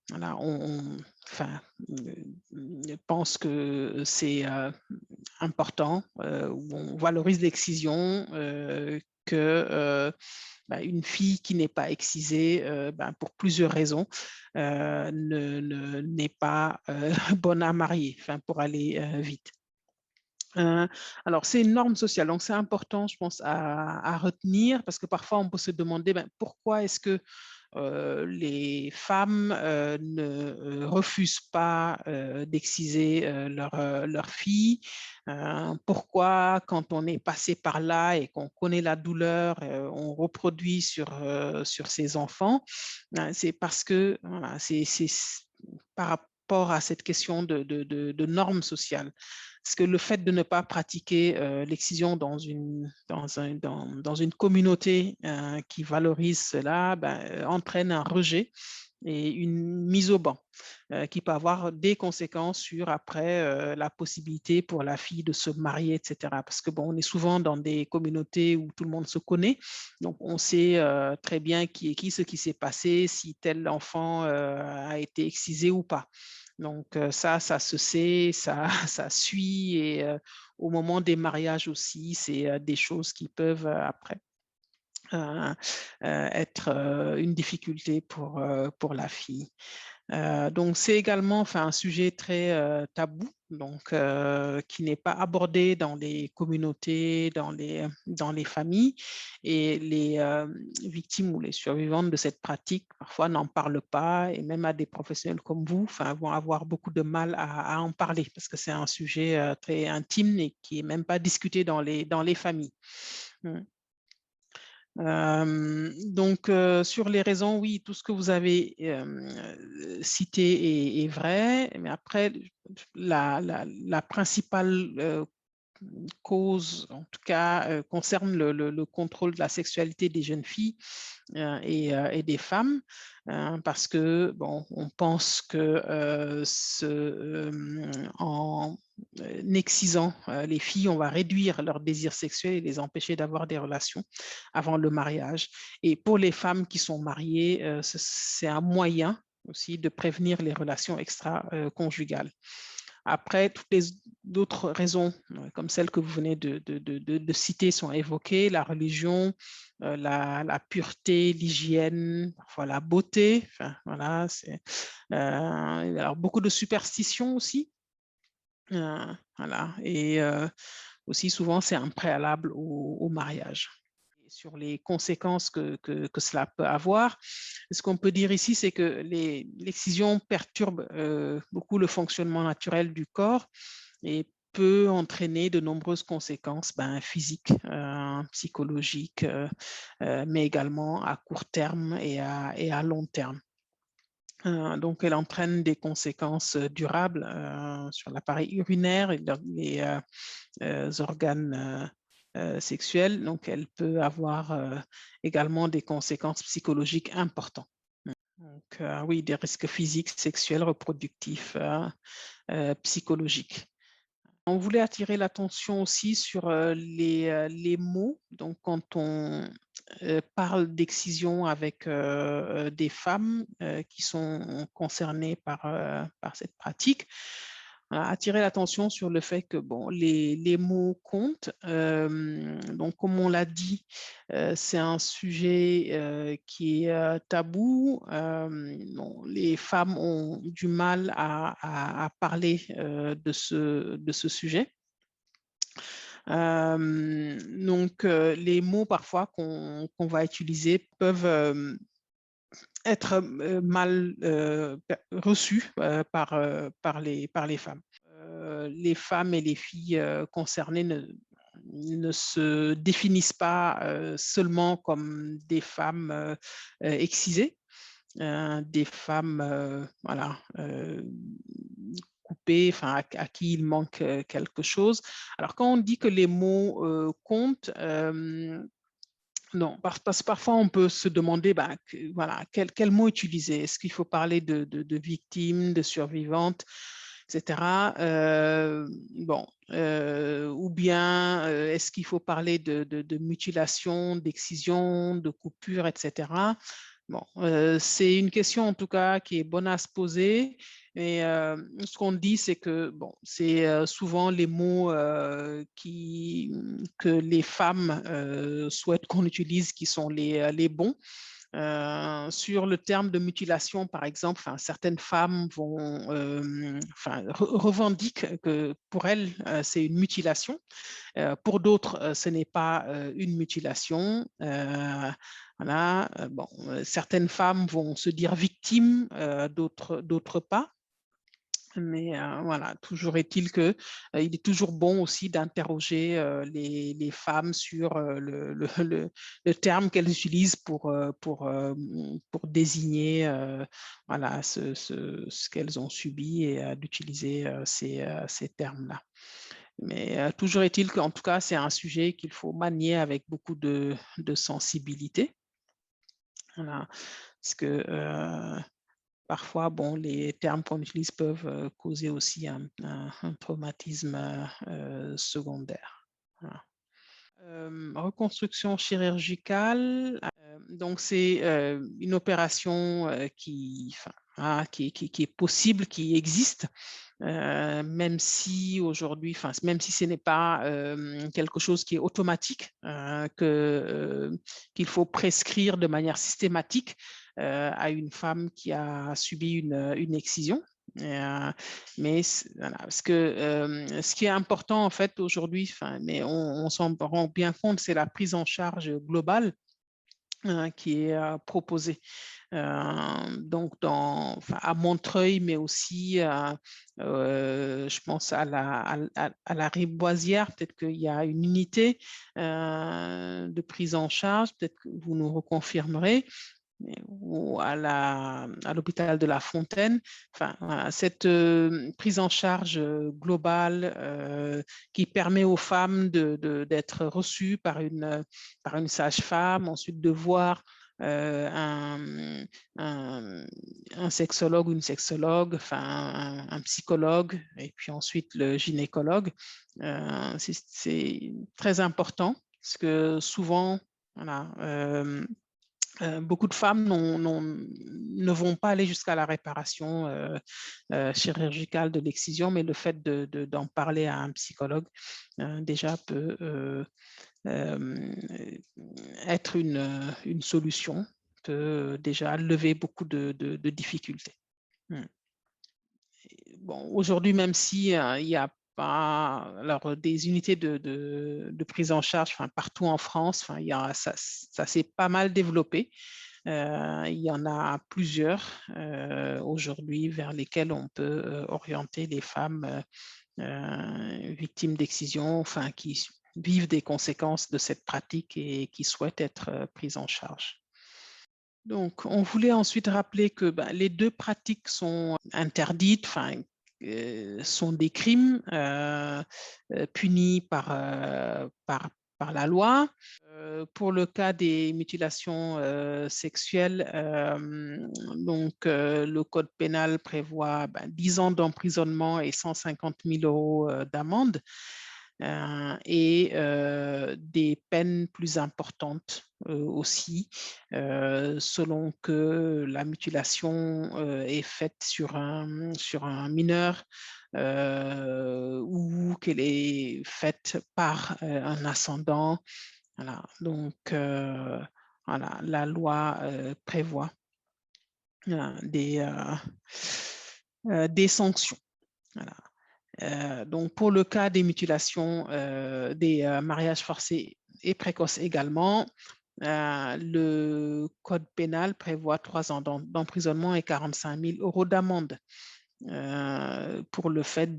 voilà, on pense que c'est important, où on valorise l'excision, que une fille qui n'est pas excisée, pour plusieurs raisons, n'est pas bonne à marier, pour aller vite. Euh, alors, c'est une norme sociale, donc c'est important, je pense, à retenir, parce que parfois on peut se demander pourquoi est-ce que les femmes ne refusent pas d'exciser leur fille. Pourquoi, quand on est passé par là et qu'on connaît la douleur, on reproduit sur ses enfants. C'est parce que voilà, c'est par rapport à cette question de normes sociales. Parce que le fait de ne pas pratiquer l'excision dans une communauté qui valorise cela entraîne un rejet et une mise au banc qui peut avoir des conséquences sur après la possibilité pour la fille de se marier, etc. Parce que bon, on est souvent dans des communautés où tout le monde se connaît, donc on sait très bien qui est qui, ce qui s'est passé, si tel enfant a été excisé ou pas. Donc ça se sait, ça suit et au moment des mariages aussi, c'est des choses qui peuvent après être une difficulté pour la fille. Donc, c'est également un sujet très tabou, donc qui n'est pas abordé dans les communautés, dans les familles. Et les victimes ou les survivantes de cette pratique, parfois, n'en parlent pas, et même à des professionnels comme vous, vont avoir beaucoup de mal à en parler, parce que c'est un sujet très intime et qui n'est même pas discuté dans les familles. Mm. Donc, sur les raisons, oui, tout ce que vous avez cité est vrai, mais après, la principale cause, en tout cas, concerne le contrôle de la sexualité des jeunes filles et des femmes, parce que, bon, on pense que en excisant les filles, on va réduire leur désir sexuel et les empêcher d'avoir des relations avant le mariage. Et pour les femmes qui sont mariées, c'est un moyen aussi de prévenir les relations extra-conjugales. Après, toutes les autres raisons, comme celles que vous venez de citer, sont évoquées, la religion, la pureté, l'hygiène, parfois la beauté. Enfin, voilà, alors, beaucoup de superstitions aussi. Voilà, et aussi souvent, c'est un préalable au mariage. Et sur les conséquences que cela peut avoir, ce qu'on peut dire ici, c'est que l'excision perturbe beaucoup le fonctionnement naturel du corps et peut entraîner de nombreuses conséquences physiques, psychologiques, mais également à court terme et à long terme. Donc, elle entraîne des conséquences durables sur l'appareil urinaire et les organes sexuels. Donc, elle peut avoir également des conséquences psychologiques importantes. Donc, oui, des risques physiques, sexuels, reproductifs, psychologiques. On voulait attirer l'attention aussi sur les mots. Donc, quand on parle d'excision avec des femmes qui sont concernées par cette pratique, attirer l'attention sur le fait que bon, les mots comptent. Donc, comme on l'a dit, c'est un sujet qui est tabou. Bon, les femmes ont du mal à parler de ce sujet. Donc, les mots parfois qu'on va utiliser peuvent être mal reçus par les femmes. Les femmes et les filles concernées ne se définissent pas seulement comme des femmes excisées, des femmes voilà, coupées, à qui il manque quelque chose. Alors, quand on dit que les mots comptent, non, parce que parfois on peut se demander voilà, quel mot utiliser. Est-ce qu'il faut parler de victimes, de survivantes, etc. Bon, ou bien est-ce qu'il faut parler de mutilation, d'excision, de coupure, etc. Bon, c'est une question en tout cas qui est bonne à se poser. Et ce qu'on dit, c'est que bon, c'est souvent les mots que les femmes souhaitent qu'on utilise qui sont les bons. Sur le terme de mutilation, par exemple, certaines femmes vont, revendiquent que pour elles, c'est une mutilation. Pour d'autres, ce n'est pas une mutilation. Voilà, bon, certaines femmes vont se dire victimes, d'autres pas. Mais voilà, toujours est-il que il est toujours bon aussi d'interroger les femmes sur le terme qu'elles utilisent pour désigner voilà, ce qu'elles ont subi et d'utiliser ces termes-là. Mais toujours est-il qu'en tout cas, c'est un sujet qu'il faut manier avec beaucoup de sensibilité. Voilà, parce que parfois, bon, les termes qu'on utilise peuvent causer aussi un traumatisme secondaire. Voilà. Reconstruction chirurgicale, donc c'est une opération qui est possible, qui existe, même si aujourd'hui, même si ce n'est pas quelque chose qui est automatique, qu'il faut prescrire de manière systématique à une femme qui a subi une excision. Mais voilà, parce que ce qui est important en fait aujourd'hui, mais on s'en rend bien compte, c'est la prise en charge globale qui est proposée. Donc à Montreuil, mais aussi je pense à la Riboisière, peut-être qu'il y a une unité de prise en charge, peut-être que vous nous reconfirmerez, ou à l'hôpital de La Fontaine. Voilà, cette prise en charge globale qui permet aux femmes d'être reçues par une sage-femme, ensuite de voir un sexologue ou une sexologue, un psychologue, et puis ensuite le gynécologue. C'est très important parce que souvent, voilà, beaucoup de femmes ne vont pas aller jusqu'à la réparation chirurgicale de l'excision, mais le fait d'en parler à un psychologue déjà peut être une solution, peut déjà lever beaucoup de difficultés. Bon, aujourd'hui, même si il y a pas des unités de prise en charge partout en France, ça s'est pas mal développé. Il y en a plusieurs aujourd'hui vers lesquelles on peut orienter les femmes victimes d'excision, qui vivent des conséquences de cette pratique et qui souhaitent être prises en charge. Donc, on voulait ensuite rappeler que les deux pratiques sont interdites, sont des crimes punis par la loi. Pour le cas des mutilations sexuelles, donc le code pénal prévoit 10 ans d'emprisonnement et 150 000 € d'amende. Et des peines plus importantes aussi, selon que la mutilation est faite sur un mineur ou qu'elle est faite par un ascendant. Voilà, donc voilà, la loi prévoit des sanctions. Voilà. Donc, pour le cas des mutilations, des mariages forcés et précoces également, le code pénal prévoit 3 ans d'emprisonnement et 45 000 € d'amende pour le fait,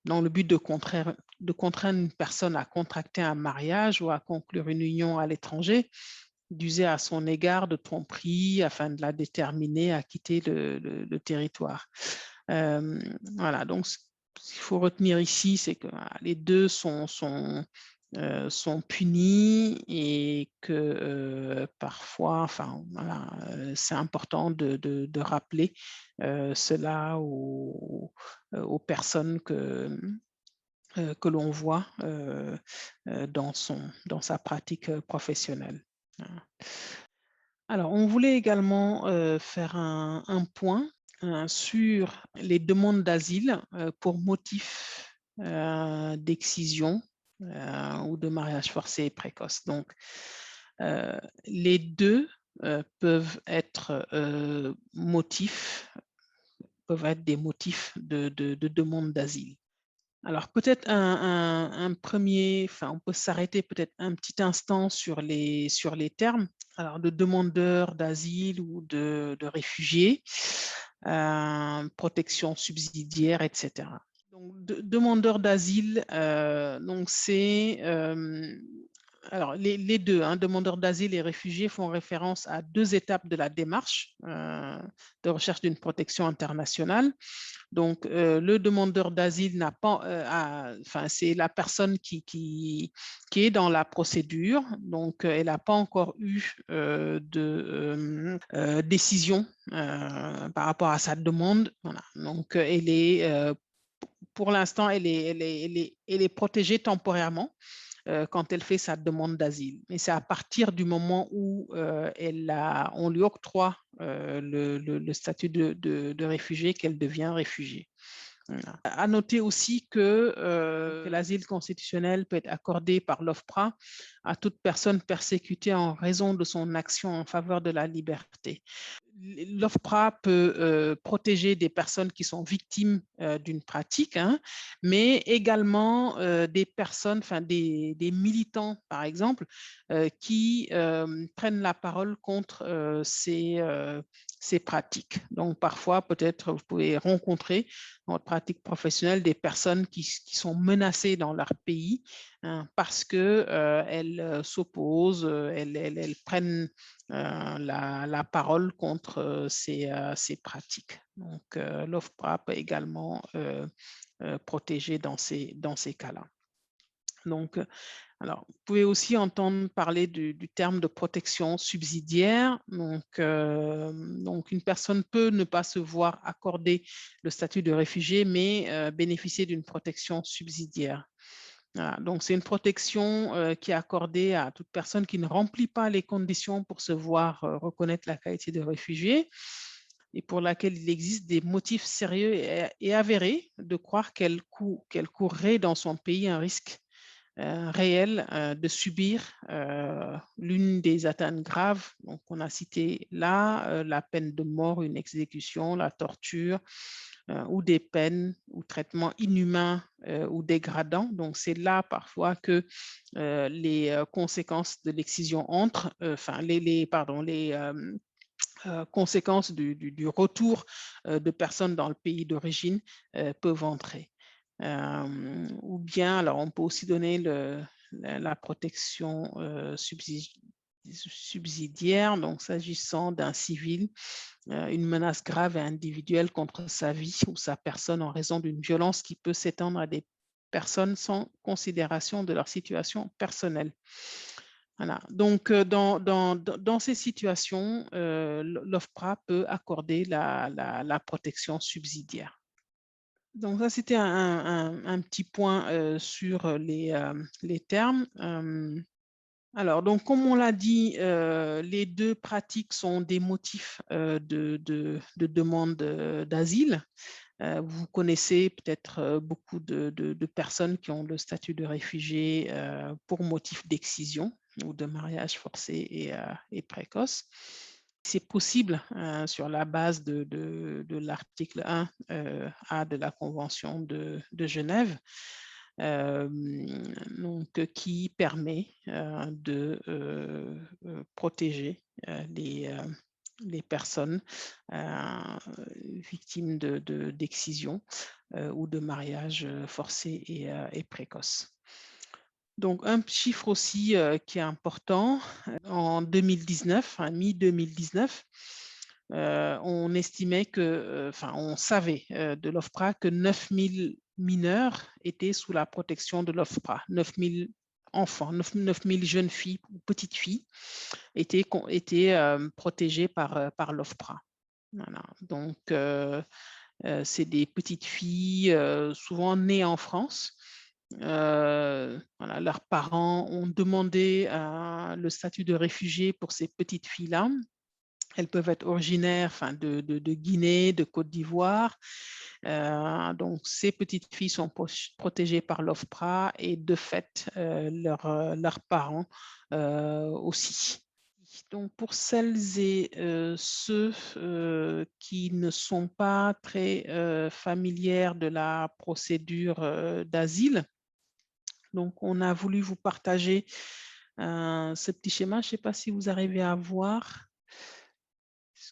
dans le but de contraindre une personne à contracter un mariage ou à conclure une union à l'étranger, d'user à son égard de tromperie afin de la déterminer à quitter le territoire. Voilà, donc ce qu'il faut retenir ici, c'est que les deux sont punis et que parfois, voilà, c'est important de rappeler cela aux personnes que l'on voit dans sa pratique professionnelle. Alors, on voulait également faire un point sur les demandes d'asile pour motif d'excision ou de mariage forcé et précoce. Donc, les deux peuvent être des motifs de demande d'asile. Alors peut-être un premier, enfin on peut s'arrêter peut-être un petit instant sur les termes. Alors de demandeur d'asile ou de réfugié, protection subsidiaire, et cetera. Donc demandeur d'asile, donc c'est, alors les 2, hein, demandeurs d'asile et réfugiés font référence à 2 étapes de la démarche, de recherche d'une protection internationale. Donc, le demandeur d'asile n'a pas, enfin, c'est la personne qui est dans la procédure. Donc, elle n'a pas encore eu de décision par rapport à sa demande. Voilà. Donc, elle est, pour l'instant, elle est protégée temporairement quand elle fait sa demande d'asile. Mais c'est à partir du moment où on lui octroie le statut de réfugié qu'elle devient réfugiée. Voilà. À noter aussi que l'asile constitutionnel peut être accordé par l'OFPRA à toute personne persécutée en raison de son action en faveur de la liberté. L'OFPRA peut protéger des personnes qui sont victimes d'une pratique, hein, mais également des personnes, enfin des militants, par exemple, qui prennent la parole contre ces pratiques. Donc, parfois, peut-être, vous pouvez rencontrer dans votre pratique professionnelle des personnes qui sont menacées dans leur pays, hein, parce qu'elles s'opposent, elles prennent la parole contre ces pratiques. Donc, l'OFPRA peut également protéger dans ces cas-là. Donc, alors, vous pouvez aussi entendre parler du terme de protection subsidiaire. Donc, une personne peut ne pas se voir accorder le statut de réfugié, mais bénéficier d'une protection subsidiaire. Voilà, donc c'est une protection qui est accordée à toute personne qui ne remplit pas les conditions pour se voir reconnaître la qualité de réfugié et pour laquelle il existe des motifs sérieux et avérés de croire qu'elle courrait dans son pays un risque réel de subir l'une des atteintes graves. Donc, on a cité là la peine de mort, une exécution, la torture, ou des peines ou traitements inhumains ou dégradants. Donc, c'est là parfois que les conséquences de l'excision entrent, enfin, conséquences du retour de personnes dans le pays d'origine peuvent entrer. Ou bien, alors on peut aussi donner la protection subsidiaire, donc s'agissant d'un civil, une menace grave et individuelle contre sa vie ou sa personne en raison d'une violence qui peut s'étendre à des personnes sans considération de leur situation personnelle. Voilà. Donc, dans ces situations, l'OFPRA peut accorder la protection subsidiaire. Donc ça, c'était un petit point sur les termes. Alors, donc, comme on l'a dit, les 2 pratiques sont des motifs de demande d'asile. Vous connaissez peut-être beaucoup de personnes qui ont le statut de réfugié pour motif d'excision ou de mariage forcé et précoce. C'est possible sur la base de l'article 1 A de la Convention de Genève, donc, qui permet de protéger les personnes victimes d'excision ou de mariage forcé et précoce. Donc, un chiffre aussi qui est important, en 2019, mi-2019, on estimait que, enfin, on savait de l'OFPRA que 9 000 mineurs étaient sous la protection de l'OFPRA. 9 000 enfants, 9 000 jeunes filles ou petites filles étaient protégées par l'OFPRA. Voilà. Donc, c'est des petites filles souvent nées en France. Voilà, leurs parents ont demandé le statut de réfugié pour ces petites filles-là. Elles peuvent être originaires, enfin, de Guinée, de Côte d'Ivoire. Donc, ces petites filles sont protégées par l'OFPRA et de fait, leurs parents aussi. Donc, pour celles et ceux qui ne sont pas très familières de la procédure d'asile, donc on a voulu vous partager ce petit schéma. Je ne sais pas si vous arrivez à voir.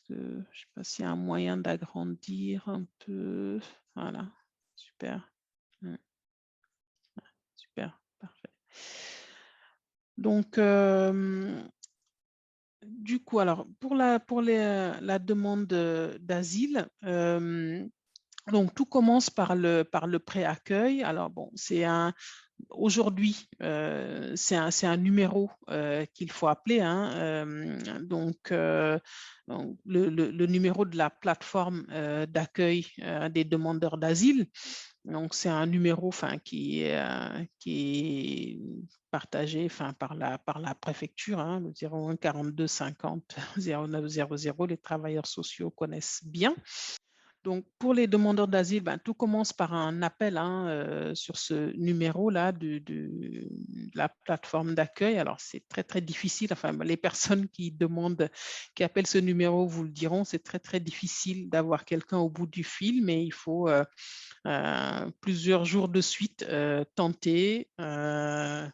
Je ne sais pas s'il y a un moyen d'agrandir un peu. Voilà, super. Super, parfait. Donc, du coup, alors, pour la demande d'asile, donc tout commence par le pré-accueil. Alors, bon, aujourd'hui, c'est un numéro qu'il faut appeler, hein, donc le numéro de la plateforme d'accueil des demandeurs d'asile. Donc, c'est un numéro qui est partagé par la préfecture, hein, le 01 42 50 09 00. Les travailleurs sociaux connaissent bien. Donc, pour les demandeurs d'asile, tout commence par un appel, hein, sur ce numéro-là de la plateforme d'accueil. Alors, c'est très, très difficile. Enfin, les personnes qui appellent ce numéro vous le diront, c'est très, très difficile d'avoir quelqu'un au bout du fil, mais il faut plusieurs jours de suite tenter. Voilà.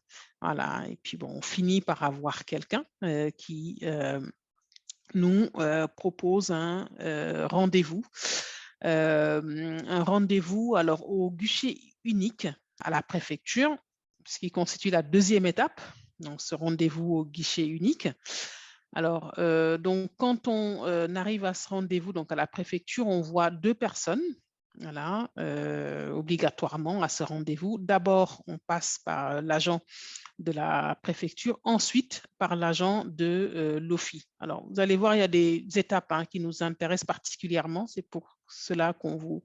Et puis, bon, on finit par avoir quelqu'un qui nous propose un rendez-vous. Un rendez-vous alors au guichet unique à la préfecture, ce qui constitue la deuxième étape, donc ce rendez-vous au guichet unique. Alors, donc, quand on arrive à ce rendez-vous, donc à la préfecture, on voit deux personnes, voilà, obligatoirement à ce rendez-vous. D'abord, on passe par l'agent de la préfecture, ensuite par l'agent de l'OFI. Alors, vous allez voir, il y a des étapes qui nous intéressent particulièrement. C'est pour cela qu'on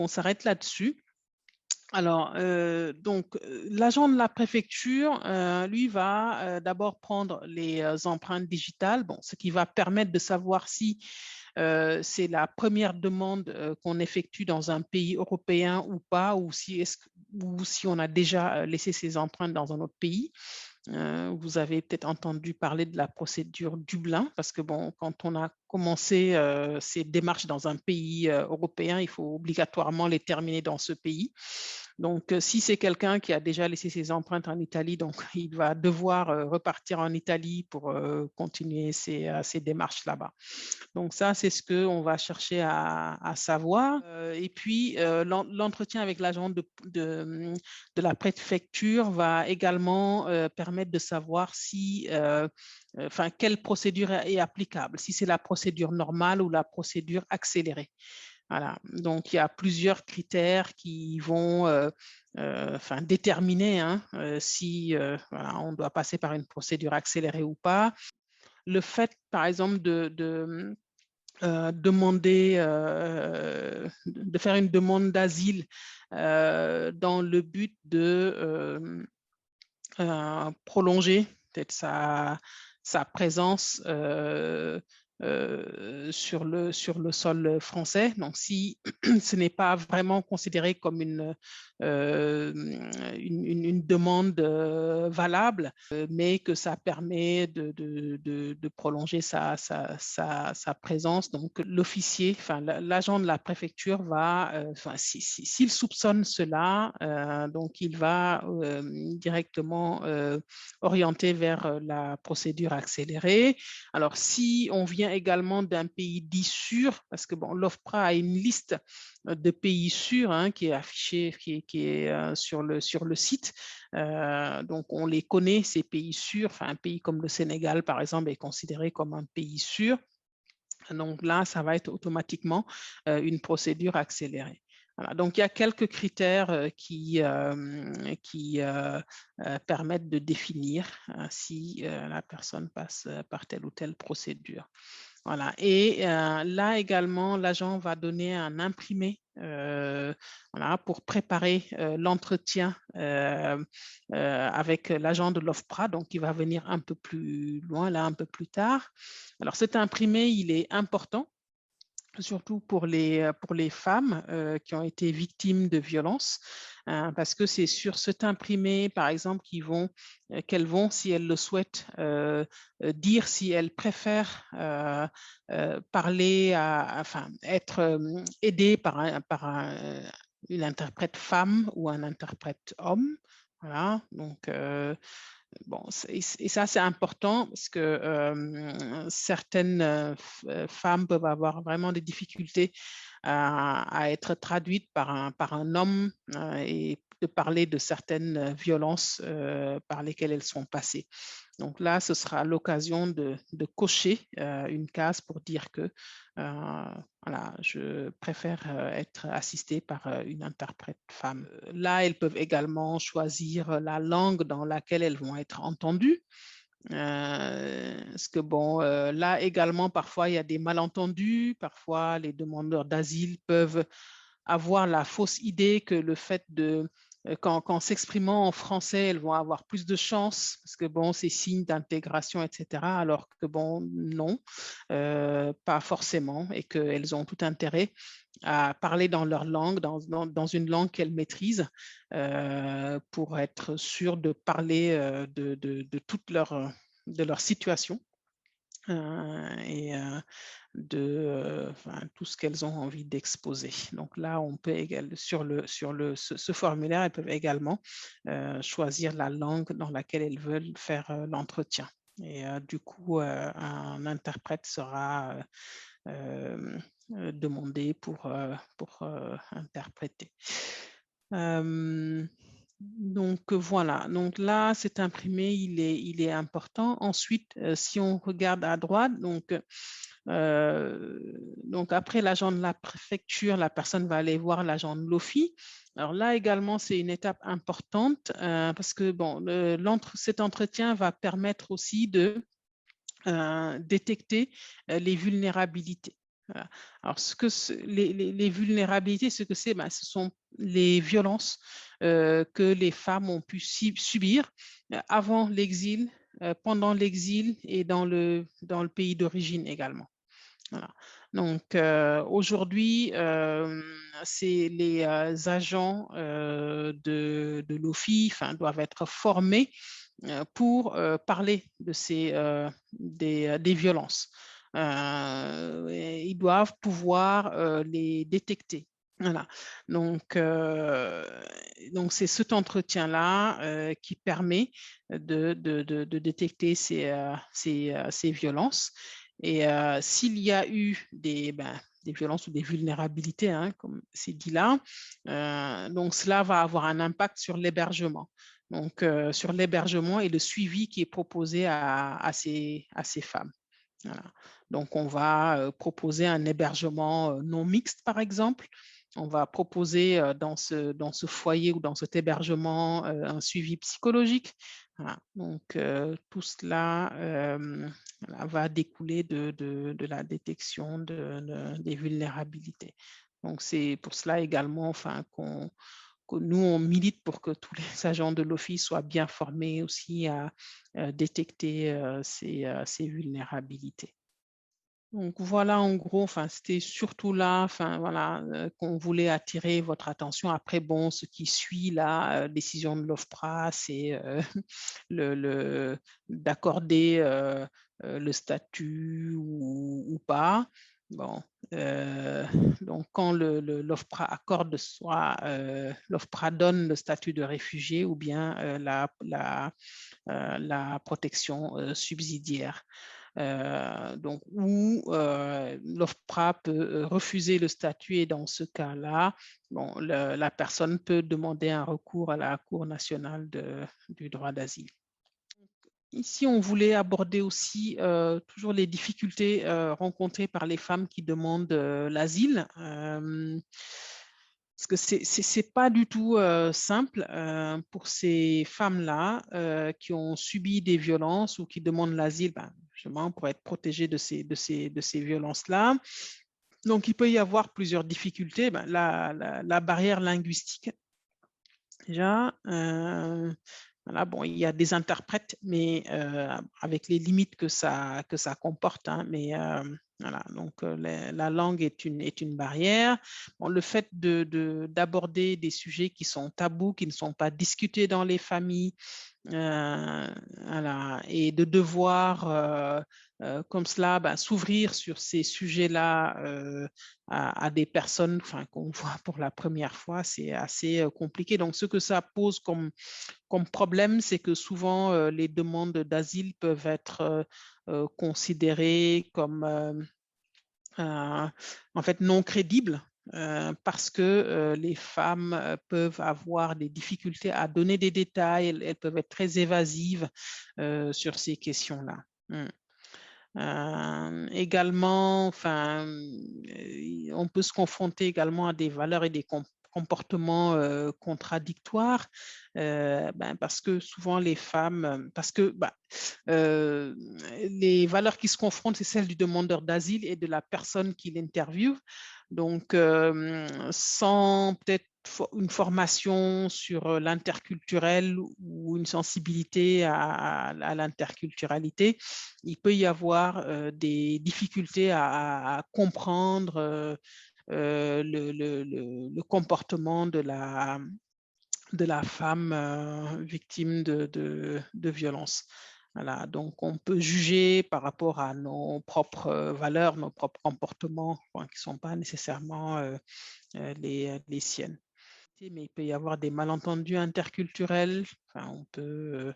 s'arrête là-dessus. Alors, donc, l'agent de la préfecture, lui, va d'abord prendre les empreintes digitales, bon, ce qui va permettre de savoir si c'est la première demande qu'on effectue dans un pays européen ou pas, ou si on a déjà laissé ses empreintes dans un autre pays. Vous avez peut-être entendu parler de la procédure Dublin, parce que bon, quand on a commencé ces démarches dans un pays européen, il faut obligatoirement les terminer dans ce pays. Donc, si c'est quelqu'un qui a déjà laissé ses empreintes en Italie, donc il va devoir repartir en Italie pour continuer ses démarches là-bas. Donc ça, c'est ce qu'on va chercher à savoir. Et puis, l'entretien avec l'agent de la préfecture va également permettre de savoir si, quelle procédure est applicable, si c'est la procédure normale ou la procédure accélérée. Voilà. Donc, il y a plusieurs critères qui vont déterminer si on doit passer par une procédure accélérée ou pas. Le fait, par exemple, de faire une demande d'asile dans le but de prolonger peut-être sa présence sur le sol français. Donc, si ce n'est pas vraiment considéré comme une demande valable, mais que ça permet de prolonger sa présence, donc l'officier, l'agent de la préfecture va, s'il soupçonne cela, donc il va directement orienter vers la procédure accélérée. Alors, si on vient également d'un pays dit sûr, parce que bon, l'OFPRA a une liste de pays sûrs qui est affichée, qui est sur le site. Donc, on les connaît, ces pays sûrs. Un pays comme le Sénégal, par exemple, est considéré comme un pays sûr. Donc là, ça va être automatiquement une procédure accélérée. Voilà, donc, il y a quelques critères qui permettent de définir si la personne passe par telle ou telle procédure. Voilà. Et là également, l'agent va donner un imprimé pour préparer l'entretien avec l'agent de l'OFPRA, donc il va venir un peu plus loin, là un peu plus tard. Alors cet imprimé, il est important surtout pour les femmes qui ont été victimes de violences, parce que c'est sur cet imprimé, par exemple, qu'elles vont, si elles le souhaitent, dire si elles préfèrent parler enfin, être aidées une interprète femme ou un interprète homme. Voilà, donc bon, et ça, c'est important parce que certaines femmes peuvent avoir vraiment des difficultés à être traduites par un homme et de parler de certaines violences par lesquelles elles sont passées. Donc là, ce sera l'occasion de cocher une case pour dire que voilà, je préfère être assistée par une interprète femme. Là, elles peuvent également choisir la langue dans laquelle elles vont être entendues. Parce que bon, là également, parfois, il y a des malentendus. Parfois, les demandeurs d'asile peuvent avoir la fausse idée que le fait qu'en s'exprimant en français, elles vont avoir plus de chance, parce que bon, c'est signe d'intégration, etc. Alors que bon, non, pas forcément, et qu'elles ont tout intérêt à parler dans leur langue, dans une langue qu'elles maîtrisent, pour être sûres de parler de toute de leur situation et enfin, tout ce qu'elles ont envie d'exposer. Donc là, on peut également, ce formulaire, elles peuvent également choisir la langue dans laquelle elles veulent faire l'entretien. Et du coup, un interprète sera demandé pour interpréter. Donc voilà, donc là, cet imprimé, il est important. Ensuite, si on regarde à droite, donc après l'agent de la préfecture, la personne va aller voir l'agent de l'OFI. Alors là également, c'est une étape importante parce que bon, cet entretien va permettre aussi de détecter les vulnérabilités. Voilà. Alors, les vulnérabilités, ce que c'est, ce sont les violences que les femmes ont pu subir avant l'exil, pendant l'exil et dans le pays d'origine également. Voilà. Donc, aujourd'hui, c'est les agents de l'OFI doivent être formés pour parler des violences. Ils doivent pouvoir les détecter. Voilà. Donc c'est cet entretien-là qui permet de détecter ces violences. Et s'il y a eu des violences ou des vulnérabilités, hein, comme c'est dit là, donc cela va avoir un impact sur l'hébergement. Donc, sur l'hébergement et le suivi qui est proposé à ces femmes. Voilà. Donc, on va proposer un hébergement non mixte, par exemple. On va proposer dans ce foyer ou dans cet hébergement un suivi psychologique. Voilà. Donc, tout cela va découler de la détection des vulnérabilités. Donc, c'est pour cela également que nous, on milite pour que tous les agents de l'OFI soient bien formés aussi à détecter ces vulnérabilités. Donc voilà, en gros, c'était surtout là, voilà, qu'on voulait attirer votre attention. Après, bon, ce qui suit la décision de l'OFPRA, c'est d'accorder le statut ou pas. Bon, donc quand l'OFPRA accorde, soit l'OFPRA donne le statut de réfugié ou bien la protection subsidiaire. Donc, où l'OFPRA peut refuser le statut et dans ce cas-là, bon, la personne peut demander un recours à la Cour nationale du droit d'asile. Ici, on voulait aborder aussi toujours les difficultés rencontrées par les femmes qui demandent l'asile. Parce que c'est pas du tout simple pour ces femmes-là qui ont subi des violences ou qui demandent l'asile, justement pour être protégées de ces violences-là. Donc, il peut y avoir plusieurs difficultés. La barrière linguistique, déjà. Voilà, bon, il y a des interprètes, mais avec les limites que ça comporte. Hein, mais Voilà, donc la langue est une barrière. Bon, le fait d'aborder des sujets qui sont tabous, qui ne sont pas discutés dans les familles, voilà, et de devoir comme cela s'ouvrir sur ces sujets-là à des personnes qu'on voit pour la première fois, c'est assez compliqué. Donc, ce que ça pose comme problème, c'est que souvent les demandes d'asile peuvent être considérées comme en fait non crédibles parce que les femmes peuvent avoir des difficultés à donner des détails, elles peuvent être très évasives sur ces questions-là. Également, on peut se confronter également à des valeurs et des comportements contradictoires, parce que souvent les femmes, parce que les valeurs qui se confrontent, c'est celles du demandeur d'asile et de la personne qui l'interviewe. Donc, sans peut-être une formation sur l'interculturel ou une sensibilité à l'interculturalité, il peut y avoir des difficultés à comprendre le comportement de la femme victime de violence. Voilà, donc on peut juger par rapport à nos propres valeurs, nos propres comportements qui ne sont pas nécessairement les siennes. Mais il peut y avoir des malentendus interculturels. On peut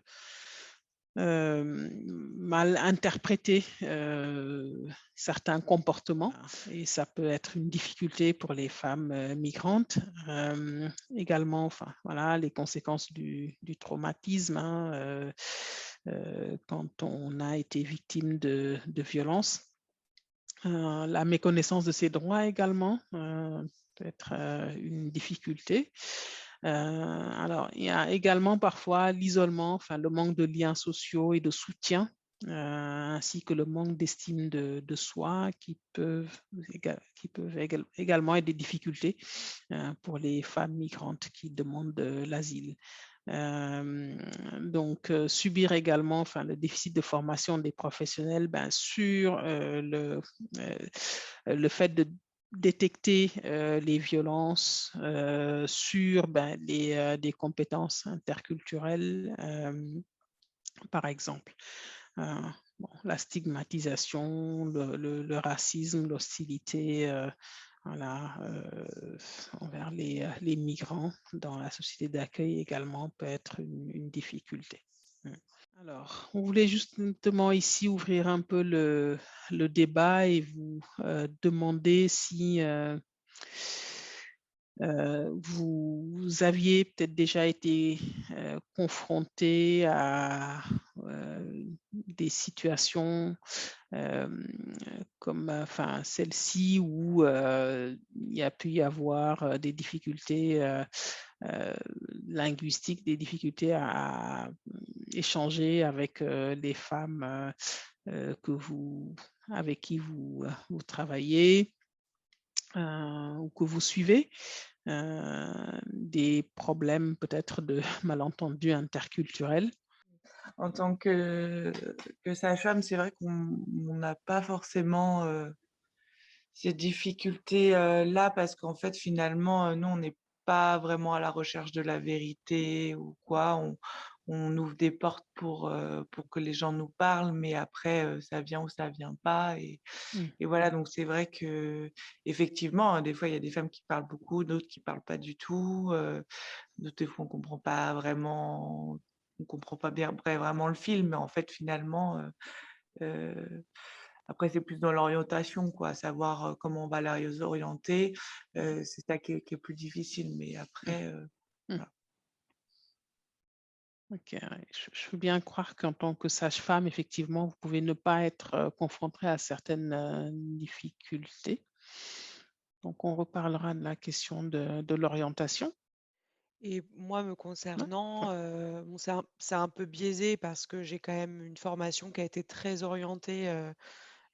mal interpréter certains comportements et ça peut être une difficulté pour les femmes migrantes. Également, voilà, les conséquences du traumatisme quand on a été victime de violences. La méconnaissance de ses droits également peut être une difficulté. Alors, il y a également parfois l'isolement, le manque de liens sociaux et de soutien, ainsi que le manque d'estime de soi qui peuvent également être des difficultés pour les femmes migrantes qui demandent l'asile. Donc, subir également le déficit de formation des professionnels sur le fait de détecter les violences sur des compétences interculturelles, par exemple. La stigmatisation, le racisme, l'hostilité voilà, envers les migrants dans la société d'accueil également peut être une difficulté. Alors, on voulait justement ici ouvrir un peu le débat et vous demander si vous aviez peut-être déjà été confronté à des situations comme celle-ci où il y a pu y avoir des difficultés linguistiques, des difficultés à échanger avec les femmes avec qui vous travaillez ou que vous suivez, des problèmes peut-être de malentendus interculturels. En tant que sage-femme, c'est vrai qu'on n'a pas forcément, ces difficultés, là parce qu'en fait, finalement, nous, on n'est pas vraiment à la recherche de la vérité ou quoi. On ouvre des portes pour que les gens nous parlent, mais après, ça vient ou ça vient pas Mmh. et voilà, donc c'est vrai qu'effectivement, hein, des fois, il y a des femmes qui parlent beaucoup, d'autres qui parlent pas du tout, d'autres, des fois, on comprend pas bien après vraiment le film, mais en fait, finalement, heu, après c'est plus dans l'orientation quoi, savoir, comment on va les orienter, c'est ça qui est plus difficile, mais Mmh. après, Mmh. voilà. OK, ouais. Je veux bien croire qu'en tant que sage-femme, effectivement, vous pouvez ne pas être confrontée à certaines difficultés. Donc, on reparlera de la question de l'orientation. Et moi, me Ouais. concernant, bon, c'est un peu biaisé parce que j'ai quand même une formation qui a été très orientée,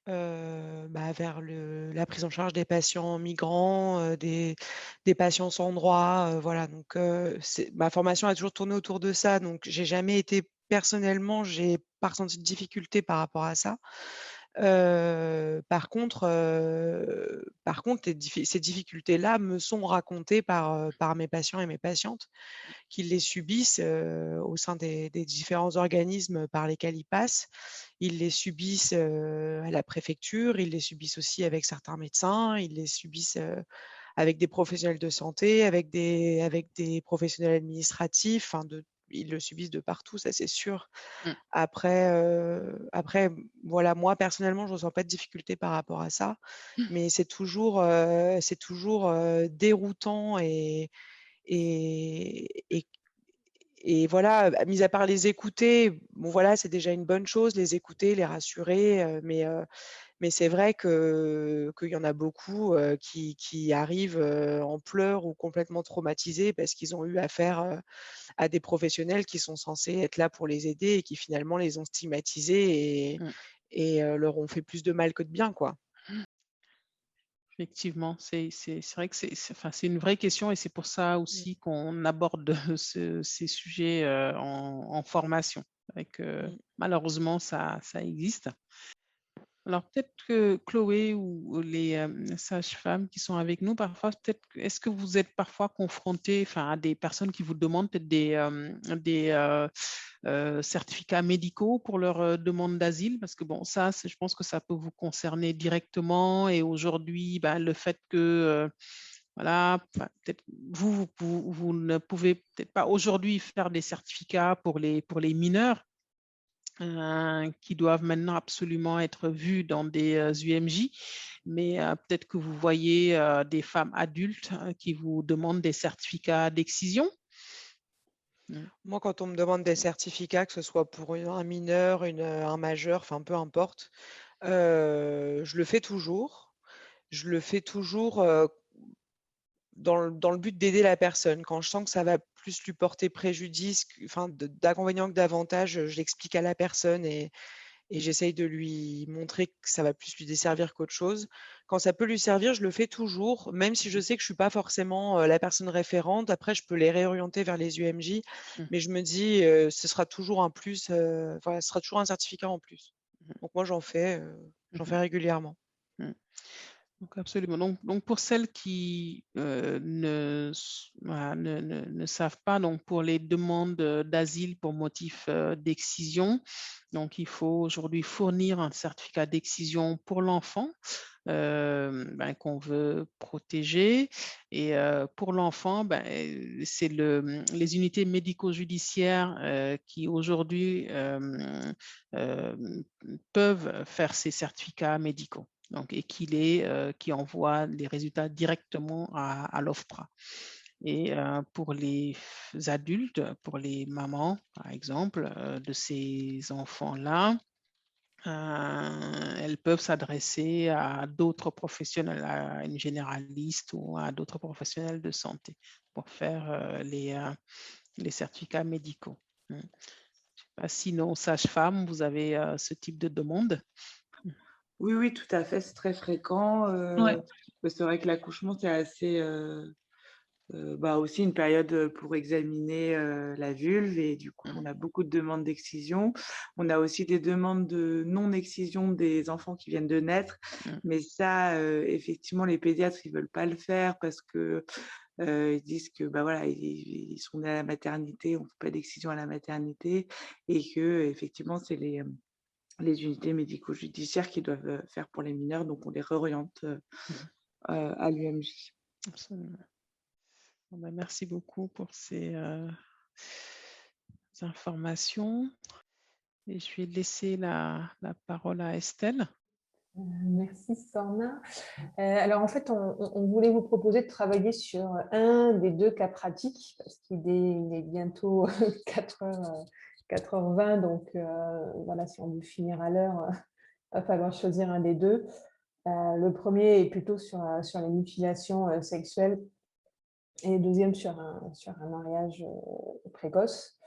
vers la prise en charge des patients migrants, des patients sans droit, voilà donc ma formation a toujours tourné autour de ça donc j'ai jamais été personnellement, j'ai pas ressenti de difficulté par rapport à ça. Par contre, ces difficultés-là me sont racontées par mes patients et mes patientes qui les subissent, au sein des différents organismes par lesquels ils passent. Ils les subissent, à la préfecture, ils les subissent aussi avec certains médecins, ils les subissent, avec des professionnels de santé, avec des professionnels administratifs, enfin ils le subissent de partout, ça c'est sûr. Mmh. Après, voilà, moi personnellement, je ressens pas de difficulté par rapport à ça, mais c'est toujours déroutant et et et voilà, mis à part les écouter, bon voilà, c'est déjà une bonne chose, les écouter, les rassurer, mais c'est vrai qu'il y en a beaucoup, qui arrivent, en pleurs ou complètement traumatisés parce qu'ils ont eu affaire, à des professionnels qui sont censés être là pour les aider et qui finalement les ont stigmatisés Mmh. et leur ont fait plus de mal que de bien, quoi. Effectivement, c'est vrai que enfin, c'est une vraie question et c'est pour ça Mmh, aussi qu'on aborde ces sujets en formation. Avec, mmh. malheureusement, ça existe. Alors peut-être que Chloé ou les sages-femmes qui sont avec nous, parfois, peut-être, est-ce que vous êtes parfois confrontés, enfin, à des personnes qui vous demandent peut-être des certificats médicaux pour leur demande d'asile? Parce que bon, ça, je pense que ça peut vous concerner directement. Et aujourd'hui, ben, le fait que, voilà, enfin, peut-être vous ne pouvez peut-être pas aujourd'hui faire des certificats pour les mineurs qui doivent maintenant absolument être vus dans des UMJ, mais peut-être que vous voyez des femmes adultes qui vous demandent des certificats d'excision. Mm. Moi, quand on me demande des certificats, que ce soit pour un mineur, un majeur, enfin peu importe, je le fais toujours. Je le fais toujours, dans le but d'aider la personne. Quand je sens que ça va plus lui porter préjudice, enfin d'inconvénients que d'avantages, je l'explique à la personne et j'essaye de lui montrer que ça va plus lui desservir qu'autre chose. Quand ça peut lui servir, je le fais toujours, même si je sais que je suis pas forcément, la personne référente. Après, je peux les réorienter vers les UMJ, Mm. mais je me dis, ce sera toujours un plus, voilà, ce sera toujours un certificat en plus. Donc moi, j'en Mhm. fais régulièrement. Mm. Donc, absolument. Donc, pour celles qui voilà, ne savent pas, donc pour les demandes d'asile pour motif d'excision, donc il faut aujourd'hui fournir un certificat d'excision pour l'enfant ben, qu'on veut protéger. Et pour l'enfant, ben, c'est les unités médico-judiciaires qui aujourd'hui euh, peuvent faire ces certificats médicaux. Donc, et qui envoie les résultats directement à l'OFPRA. Et pour les adultes, pour les mamans, par exemple, de ces enfants-là, elles peuvent s'adresser à d'autres professionnels, à une généraliste ou à d'autres professionnels de santé pour faire les certificats médicaux. Je ne sais pas si nos sages-femmes, vous avez ce type de demande. Oui, oui, tout à fait, c'est très fréquent, Ouais. bah, c'est vrai que l'accouchement, c'est assez, bah, aussi une période, pour examiner, la vulve et du coup, on Mm. a beaucoup de demandes d'excision. On a aussi des demandes de non-excision des enfants qui viennent de naître, Mm. mais ça, effectivement, les pédiatres, ils veulent pas le faire parce que, ils disent que, bah, voilà, ils sont nés à la maternité, on fait pas d'excision à la maternité et qu'effectivement, c'est les unités médico-judiciaires qui doivent, faire pour les mineurs, donc on les réoriente, Mhm. à l'UMJ. Absolument. Bon, ben, merci beaucoup pour ces informations. Et je vais laisser la parole à Estelle. Merci Sorna. Alors en fait, on voulait vous proposer de travailler sur un des deux cas pratiques parce qu'il est bientôt 4h, 4h20, donc voilà, si on veut finir à l'heure, il va falloir choisir un des deux. Le premier est plutôt sur les mutilations sexuelles et le deuxième sur un mariage précoce.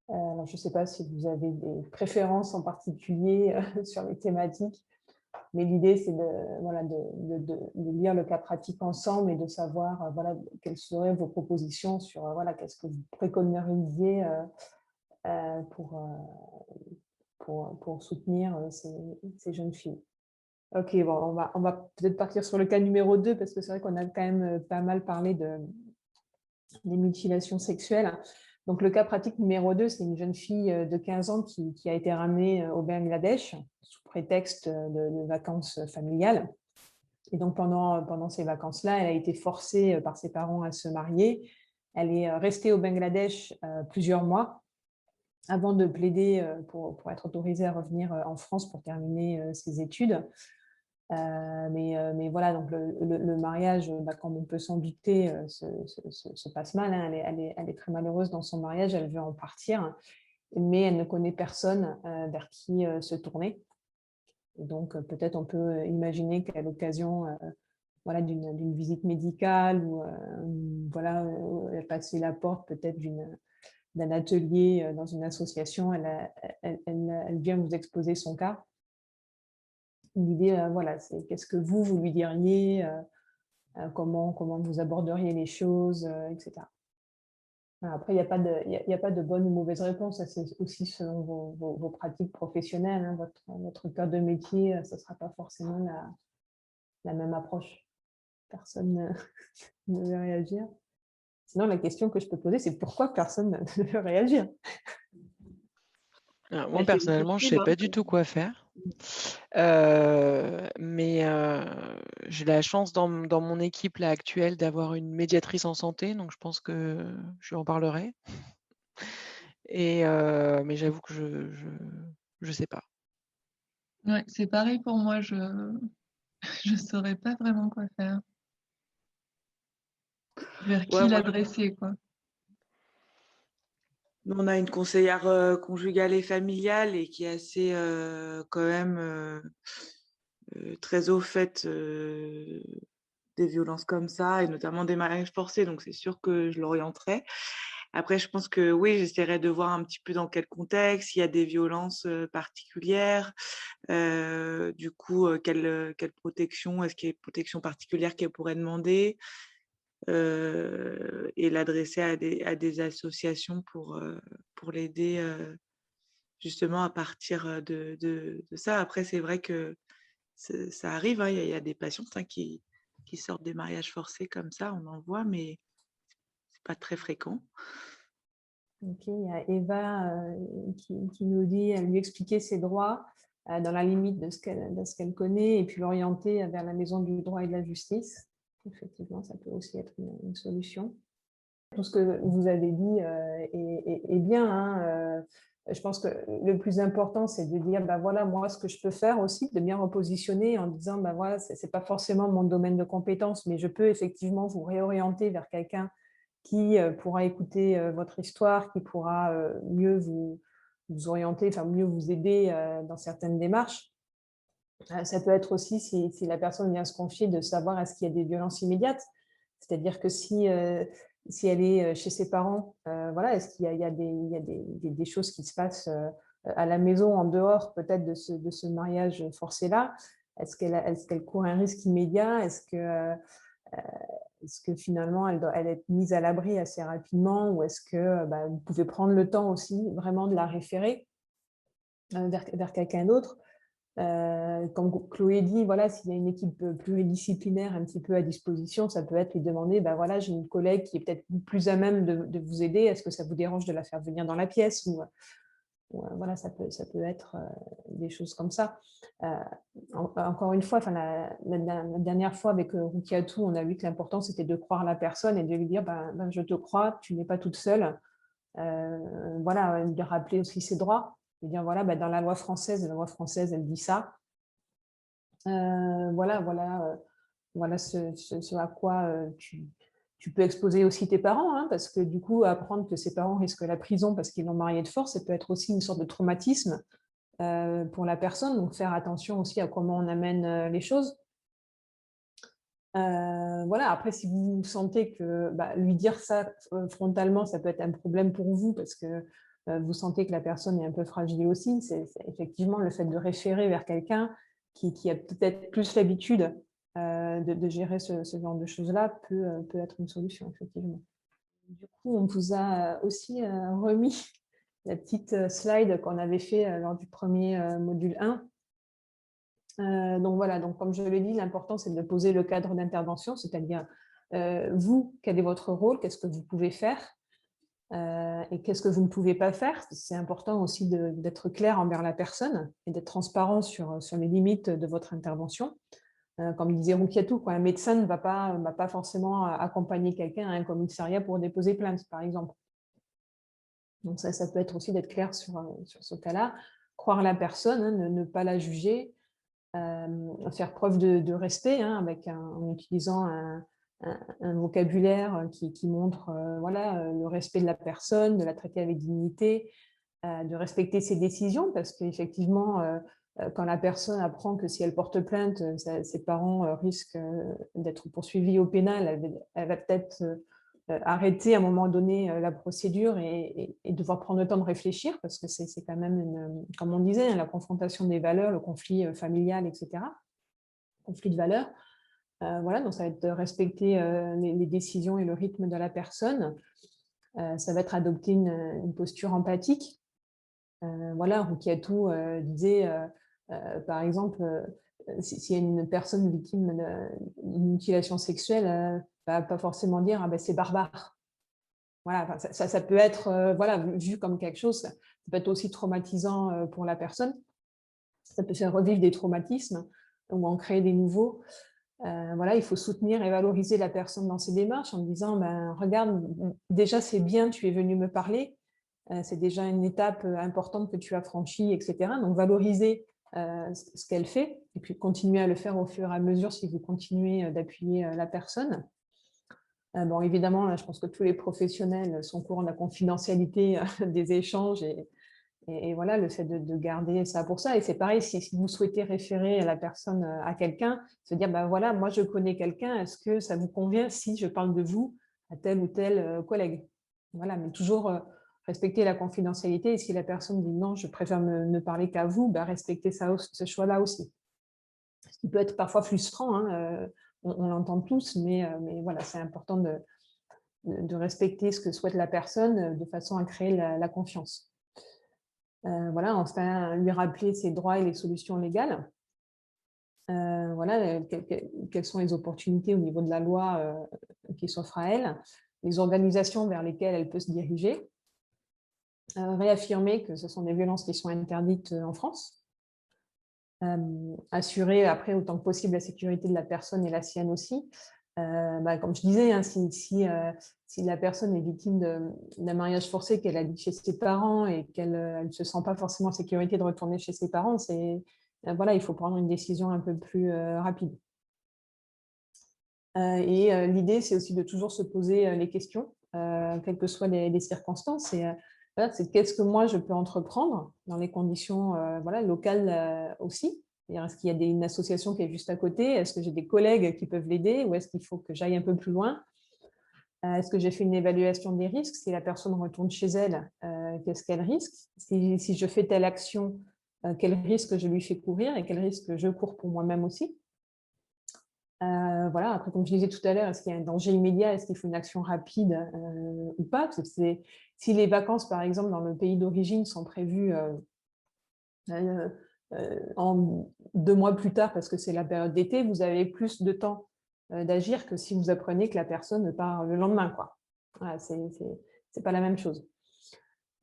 Alors, je ne sais pas si vous avez des préférences en particulier sur les thématiques. Mais l'idée, c'est voilà, de lire le cas pratique ensemble et de savoir voilà, quelles seraient vos propositions sur voilà, qu'est-ce que vous préconiseriez pour soutenir ces jeunes filles. Ok, bon, on va peut-être partir sur le cas numéro 2 parce que c'est vrai qu'on a quand même pas mal parlé des mutilations sexuelles. Donc, le cas pratique numéro 2, c'est une jeune fille de 15 ans qui a été ramenée au Bangladesh sous prétexte de vacances familiales. Et donc, pendant ces vacances-là, elle a été forcée par ses parents à se marier. Elle est restée au Bangladesh plusieurs mois avant de plaider pour être autorisée à revenir en France pour terminer ses études. Mais voilà, donc le mariage, comme on peut s'en douter, se passe mal. Hein. Elle est très malheureuse dans son mariage, elle veut en partir, mais elle ne connaît personne vers qui se tourner. Et donc, peut-être on peut imaginer qu'à l'occasion voilà, d'une visite médicale ou voilà, elle passer la porte peut-être d'un atelier dans une association, elle vient vous exposer son cas. L'idée, voilà, c'est qu'est-ce que vous lui diriez, comment vous aborderiez les choses, etc. Après, il n'y a pas de bonne ou mauvaise réponse, c'est aussi selon vos pratiques professionnelles. Hein, votre cœur de métier, ce ne sera pas forcément la même approche. Personne ne veut réagir. Sinon, la question que je peux poser, c'est pourquoi personne ne veut réagir? Alors, moi, personnellement, je ne sais pas du tout quoi faire. Mais j'ai la chance dans mon équipe là, actuelle d'avoir une médiatrice en santé, donc je pense que je lui en parlerai. Mais j'avoue que je sais pas. Ouais, c'est pareil pour moi, je saurais pas vraiment quoi faire. Vers qui l'adresser, quoi. Nous, on a une conseillère conjugale et familiale et qui est assez quand même très au fait des violences comme ça et notamment des mariages forcés. Donc, c'est sûr que je l'orienterai. Après, je pense que oui, j'essaierai de voir un petit peu dans quel contexte, s'il y a des violences particulières. Du coup, quelle protection, est-ce qu'il y a une protection particulière qu'elle pourrait demander et l'adresser à des associations pour l'aider justement à partir de ça. Après, c'est vrai que ça arrive, hein, il y a des patientes qui sortent des mariages forcés comme ça, on en voit, mais c'est pas très fréquent. Ok, il y a Eva qui nous dit lui expliquer ses droits dans la limite de ce qu'elle connaît et puis l'orienter vers la maison du droit et de la justice. Effectivement, ça peut aussi être une solution. Tout ce que vous avez dit est bien. Hein, je pense que le plus important, c'est de dire, voilà, moi, ce que je peux faire aussi, de bien repositionner en disant, voilà, ce n'est pas forcément mon domaine de compétence, mais je peux effectivement vous réorienter vers quelqu'un qui pourra écouter votre histoire, qui pourra mieux vous orienter, enfin mieux vous aider dans certaines démarches. Ça peut être aussi, si la personne vient se confier, de savoir est-ce qu'il y a des violences immédiates. C'est-à-dire que si elle est chez ses parents, voilà, est-ce qu'il y a des choses qui se passent à la maison, en dehors peut-être de ce mariage forcé-là? Est-ce qu'elle court un risque immédiat? Est-ce que finalement, elle est mise à l'abri assez rapidement? Ou est-ce que vous pouvez prendre le temps aussi vraiment de la référer vers quelqu'un d'autre? Comme Chloé dit, voilà, s'il y a une équipe pluridisciplinaire un petit peu à disposition, ça peut être lui demander, voilà, j'ai une collègue qui est peut-être plus à même de vous aider, est-ce que ça vous dérange de la faire venir dans la pièce ou voilà, ça peut être des choses comme ça. Encore une fois, la dernière fois avec Rukiatou, on a vu que l'important c'était de croire la personne et de lui dire, je te crois, tu n'es pas toute seule. Voilà, de rappeler aussi ses droits. De dire, voilà, dans la loi française, elle dit ça. Voilà ce à quoi tu peux exposer aussi tes parents, hein, parce que du coup, apprendre que ses parents risquent la prison parce qu'ils l'ont marié de force, ça peut être aussi une sorte de traumatisme pour la personne. Donc, faire attention aussi à comment on amène les choses. Voilà, après, si vous sentez que lui dire ça frontalement, ça peut être un problème pour vous parce que vous sentez que la personne est un peu fragile aussi, c'est effectivement le fait de référer vers quelqu'un qui a peut-être plus l'habitude de gérer ce genre de choses-là peut être une solution, effectivement. Du coup, on vous a aussi remis la petite slide qu'on avait fait lors du premier module 1 Donc voilà, donc comme je l'ai dit, l'important c'est de poser le cadre d'intervention, c'est-à-dire vous, quel est votre rôle, qu'est-ce que vous pouvez faire et qu'est-ce que vous ne pouvez pas faire. C'est important aussi d'être clair envers la personne et d'être transparent sur les limites de votre intervention. Comme disait Roukiatou, un médecin ne va pas forcément accompagner quelqu'un à un commissariat pour déposer plainte, par exemple. Donc ça peut être aussi d'être clair sur ce cas-là, croire la personne, hein, ne pas la juger, faire preuve de respect en utilisant un vocabulaire qui montre le respect de la personne, de la traiter avec dignité, de respecter ses décisions, parce qu'effectivement, quand la personne apprend que si elle porte plainte, ses parents risquent d'être poursuivis au pénal, elle va peut-être arrêter à un moment donné la procédure et devoir prendre le temps de réfléchir, parce que c'est quand même, comme on disait, la confrontation des valeurs, le conflit familial, etc., conflit de valeurs. Donc ça va être de respecter les décisions et le rythme de la personne. Ça va être adopter une posture empathique. Roukiatou disait, par exemple, s'il y a une personne victime d'une mutilation sexuelle, va pas forcément dire ah ben c'est barbare. Voilà, ça peut être vu comme quelque chose, ça peut être aussi traumatisant pour la personne. Ça peut faire revivre des traumatismes ou en créer des nouveaux. Il faut soutenir et valoriser la personne dans ses démarches en disant regarde, déjà c'est bien, tu es venu me parler, c'est déjà une étape importante que tu as franchie, etc. Donc valoriser ce qu'elle fait et puis continuer à le faire au fur et à mesure si vous continuez d'appuyer la personne. Évidemment, là, je pense que tous les professionnels sont au courant de la confidentialité des échanges et voilà, le fait de garder ça pour ça. Et c'est pareil, si vous souhaitez référer la personne à quelqu'un, se dire, moi je connais quelqu'un, est-ce que ça vous convient si je parle de vous à tel ou tel collègue? Voilà, mais toujours respecter la confidentialité. Et si la personne dit non, je préfère ne parler qu'à vous, respecter ce choix-là aussi. Ce qui peut être parfois frustrant, hein, on l'entend tous, mais voilà, c'est important de respecter ce que souhaite la personne de façon à créer la confiance. Enfin, lui rappeler ses droits et les solutions légales. Quelles sont les opportunités au niveau de la loi qui s'offrent à elle, les organisations vers lesquelles elle peut se diriger, réaffirmer que ce sont des violences qui sont interdites en France, assurer après autant que possible la sécurité de la personne et la sienne aussi. Comme je disais, hein, si la personne est victime d'un mariage forcé qu'elle a dit chez ses parents et qu'elle ne se sent pas forcément en sécurité de retourner chez ses parents, il faut prendre une décision un peu plus rapide. L'idée, c'est aussi de toujours se poser les questions, quelles que soient les circonstances. C'est qu'est-ce que moi, je peux entreprendre dans les conditions locales aussi. Est-ce qu'il y a une association qui est juste à côté? Est-ce que j'ai des collègues qui peuvent l'aider? Ou est-ce qu'il faut que j'aille un peu plus loin? Est-ce que j'ai fait une évaluation des risques? Si la personne retourne chez elle, qu'est-ce qu'elle risque? Si je fais telle action, quel risque je lui fais courir et quel risque je cours pour moi-même aussi? Après, comme je disais tout à l'heure, est-ce qu'il y a un danger immédiat? Est-ce qu'il faut une action rapide ou pas? Si les vacances, par exemple, dans le pays d'origine sont prévues en 2 mois plus tard parce que c'est la période d'été, vous avez plus de temps d'agir que si vous apprenez que la personne part le lendemain, quoi. Voilà, c'est pas la même chose.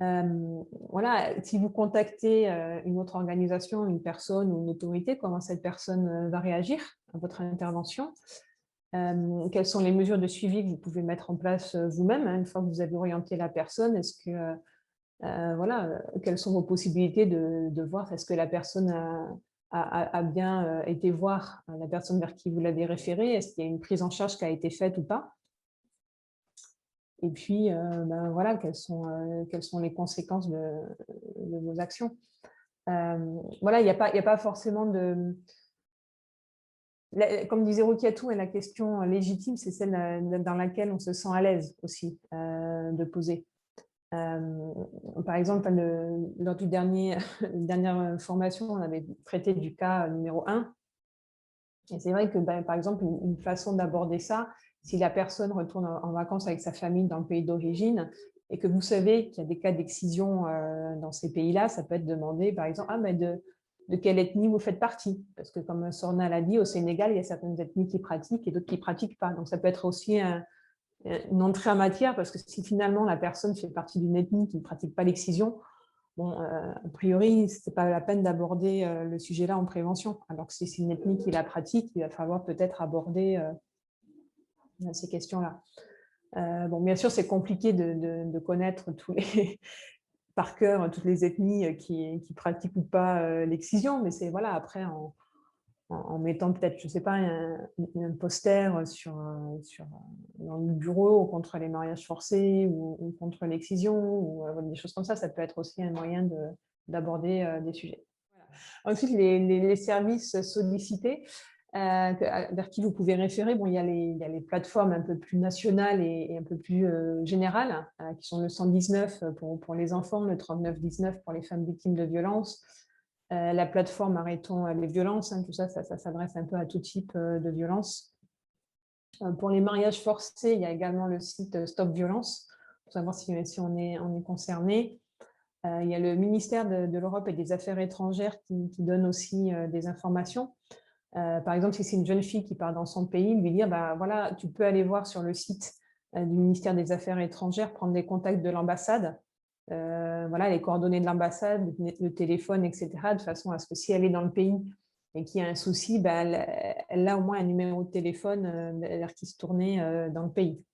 Si vous contactez une autre organisation, une personne ou une autorité, comment cette personne va réagir à votre intervention? Quelles sont les mesures de suivi que vous pouvez mettre en place vous-même une fois que vous avez orienté la personne? Est-ce que quelles sont vos possibilités de voir est-ce que la personne a bien été voir la personne vers qui vous l'avez référée? Est-ce qu'il y a une prise en charge qui a été faite ou pas? Et puis, quelles sont les conséquences de vos actions? Il n'y a pas forcément de... Comme disait Roukiatou, la question légitime, c'est celle dans laquelle on se sent à l'aise aussi de poser. Par exemple, lors du dernière formation, on avait traité du cas numéro 1. Et c'est vrai que, par exemple, une façon d'aborder ça, si la personne retourne en vacances avec sa famille dans le pays d'origine et que vous savez qu'il y a des cas d'excision dans ces pays-là, ça peut être demandé, par exemple, de quelle ethnie vous faites partie. Parce que comme Sorna l'a dit, au Sénégal, il y a certaines ethnies qui pratiquent et d'autres qui ne pratiquent pas. Donc ça peut être aussi une entrée en matière, parce que si finalement la personne fait partie d'une ethnie qui ne pratique pas l'excision, bon, a priori, ce n'est pas la peine d'aborder le sujet-là en prévention. Alors que si c'est une ethnie qui la pratique, il va falloir peut-être aborder ces questions-là. Bon, bien sûr, c'est compliqué de connaître par cœur toutes les ethnies qui pratiquent ou pas l'excision, mais c'est voilà, après, en mettant peut-être, je ne sais pas, un poster dans le bureau contre les mariages forcés ou contre l'excision, ou des choses comme ça peut être aussi un moyen d'aborder des sujets. Voilà. Ensuite, les services sollicités, vers qui vous pouvez référer. Bon, il y a les plateformes un peu plus nationales et un peu plus générales, qui sont le 119 pour les enfants, le 3919 pour les femmes victimes de violences, la plateforme Arrêtons les violences, tout ça s'adresse un peu à tout type de violence. Pour les mariages forcés, il y a également le site Stop Violence, pour savoir si on est concerné. Il y a le ministère de l'Europe et des Affaires étrangères qui donne aussi des informations. Par exemple, si c'est une jeune fille qui part dans son pays, lui dire voilà, tu peux aller voir sur le site du ministère des Affaires étrangères, prendre des contacts de l'ambassade, voilà, les coordonnées de l'ambassade, le téléphone, etc., de façon à ce que si elle est dans le pays et qu'il y a un souci, elle a au moins un numéro de téléphone vers qui se tourner dans le pays.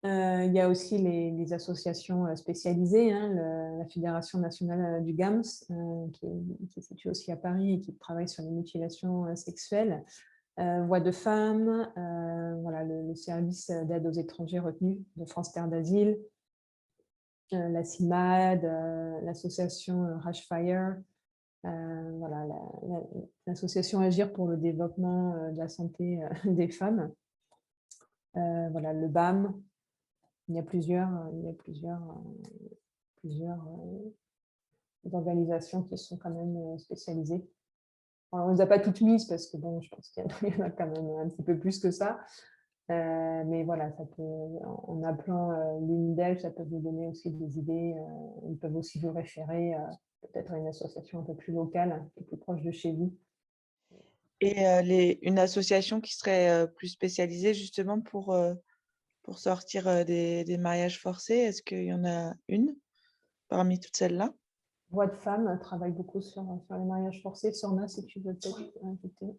Il y a aussi les associations spécialisées, la Fédération nationale du GAMS, qui est située aussi à Paris et qui travaille sur les mutilations sexuelles. Voix de femmes, voilà, le service d'aide aux étrangers retenus de France Terre d'Asile, la CIMAD, l'association Rashfire, voilà, l'association Agir pour le développement de la santé des femmes, voilà, le BAM. Il y a plusieurs organisations qui sont quand même spécialisées. Alors, on ne les a pas toutes mises parce que bon, je pense qu'il y en a quand même un petit peu plus que ça. Mais voilà, ça peut, en appelant l'une d'elles, ça peut vous donner aussi des idées. Ils peuvent aussi vous référer peut-être à une association un peu plus locale, un peu plus proche de chez vous. Et une association qui serait plus spécialisée justement pour sortir des mariages forcés, est-ce qu'il y en a une parmi toutes celles-là? Voix de femme travaille beaucoup sur les mariages forcés. Sorna, si tu veux peut-être inviter.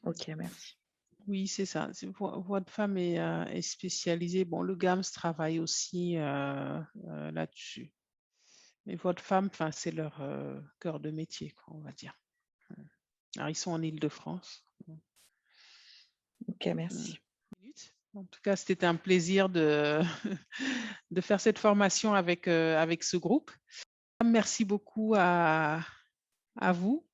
Ok, merci. Oui, c'est ça. Voix de femme est spécialisée. Bon, le GAMS travaille aussi là-dessus. Mais Voix de femme, c'est leur cœur de métier, quoi, on va dire. Alors, ils sont en Île-de-France. Ok, merci. En tout cas, c'était un plaisir de faire cette formation avec ce groupe. Merci beaucoup à vous.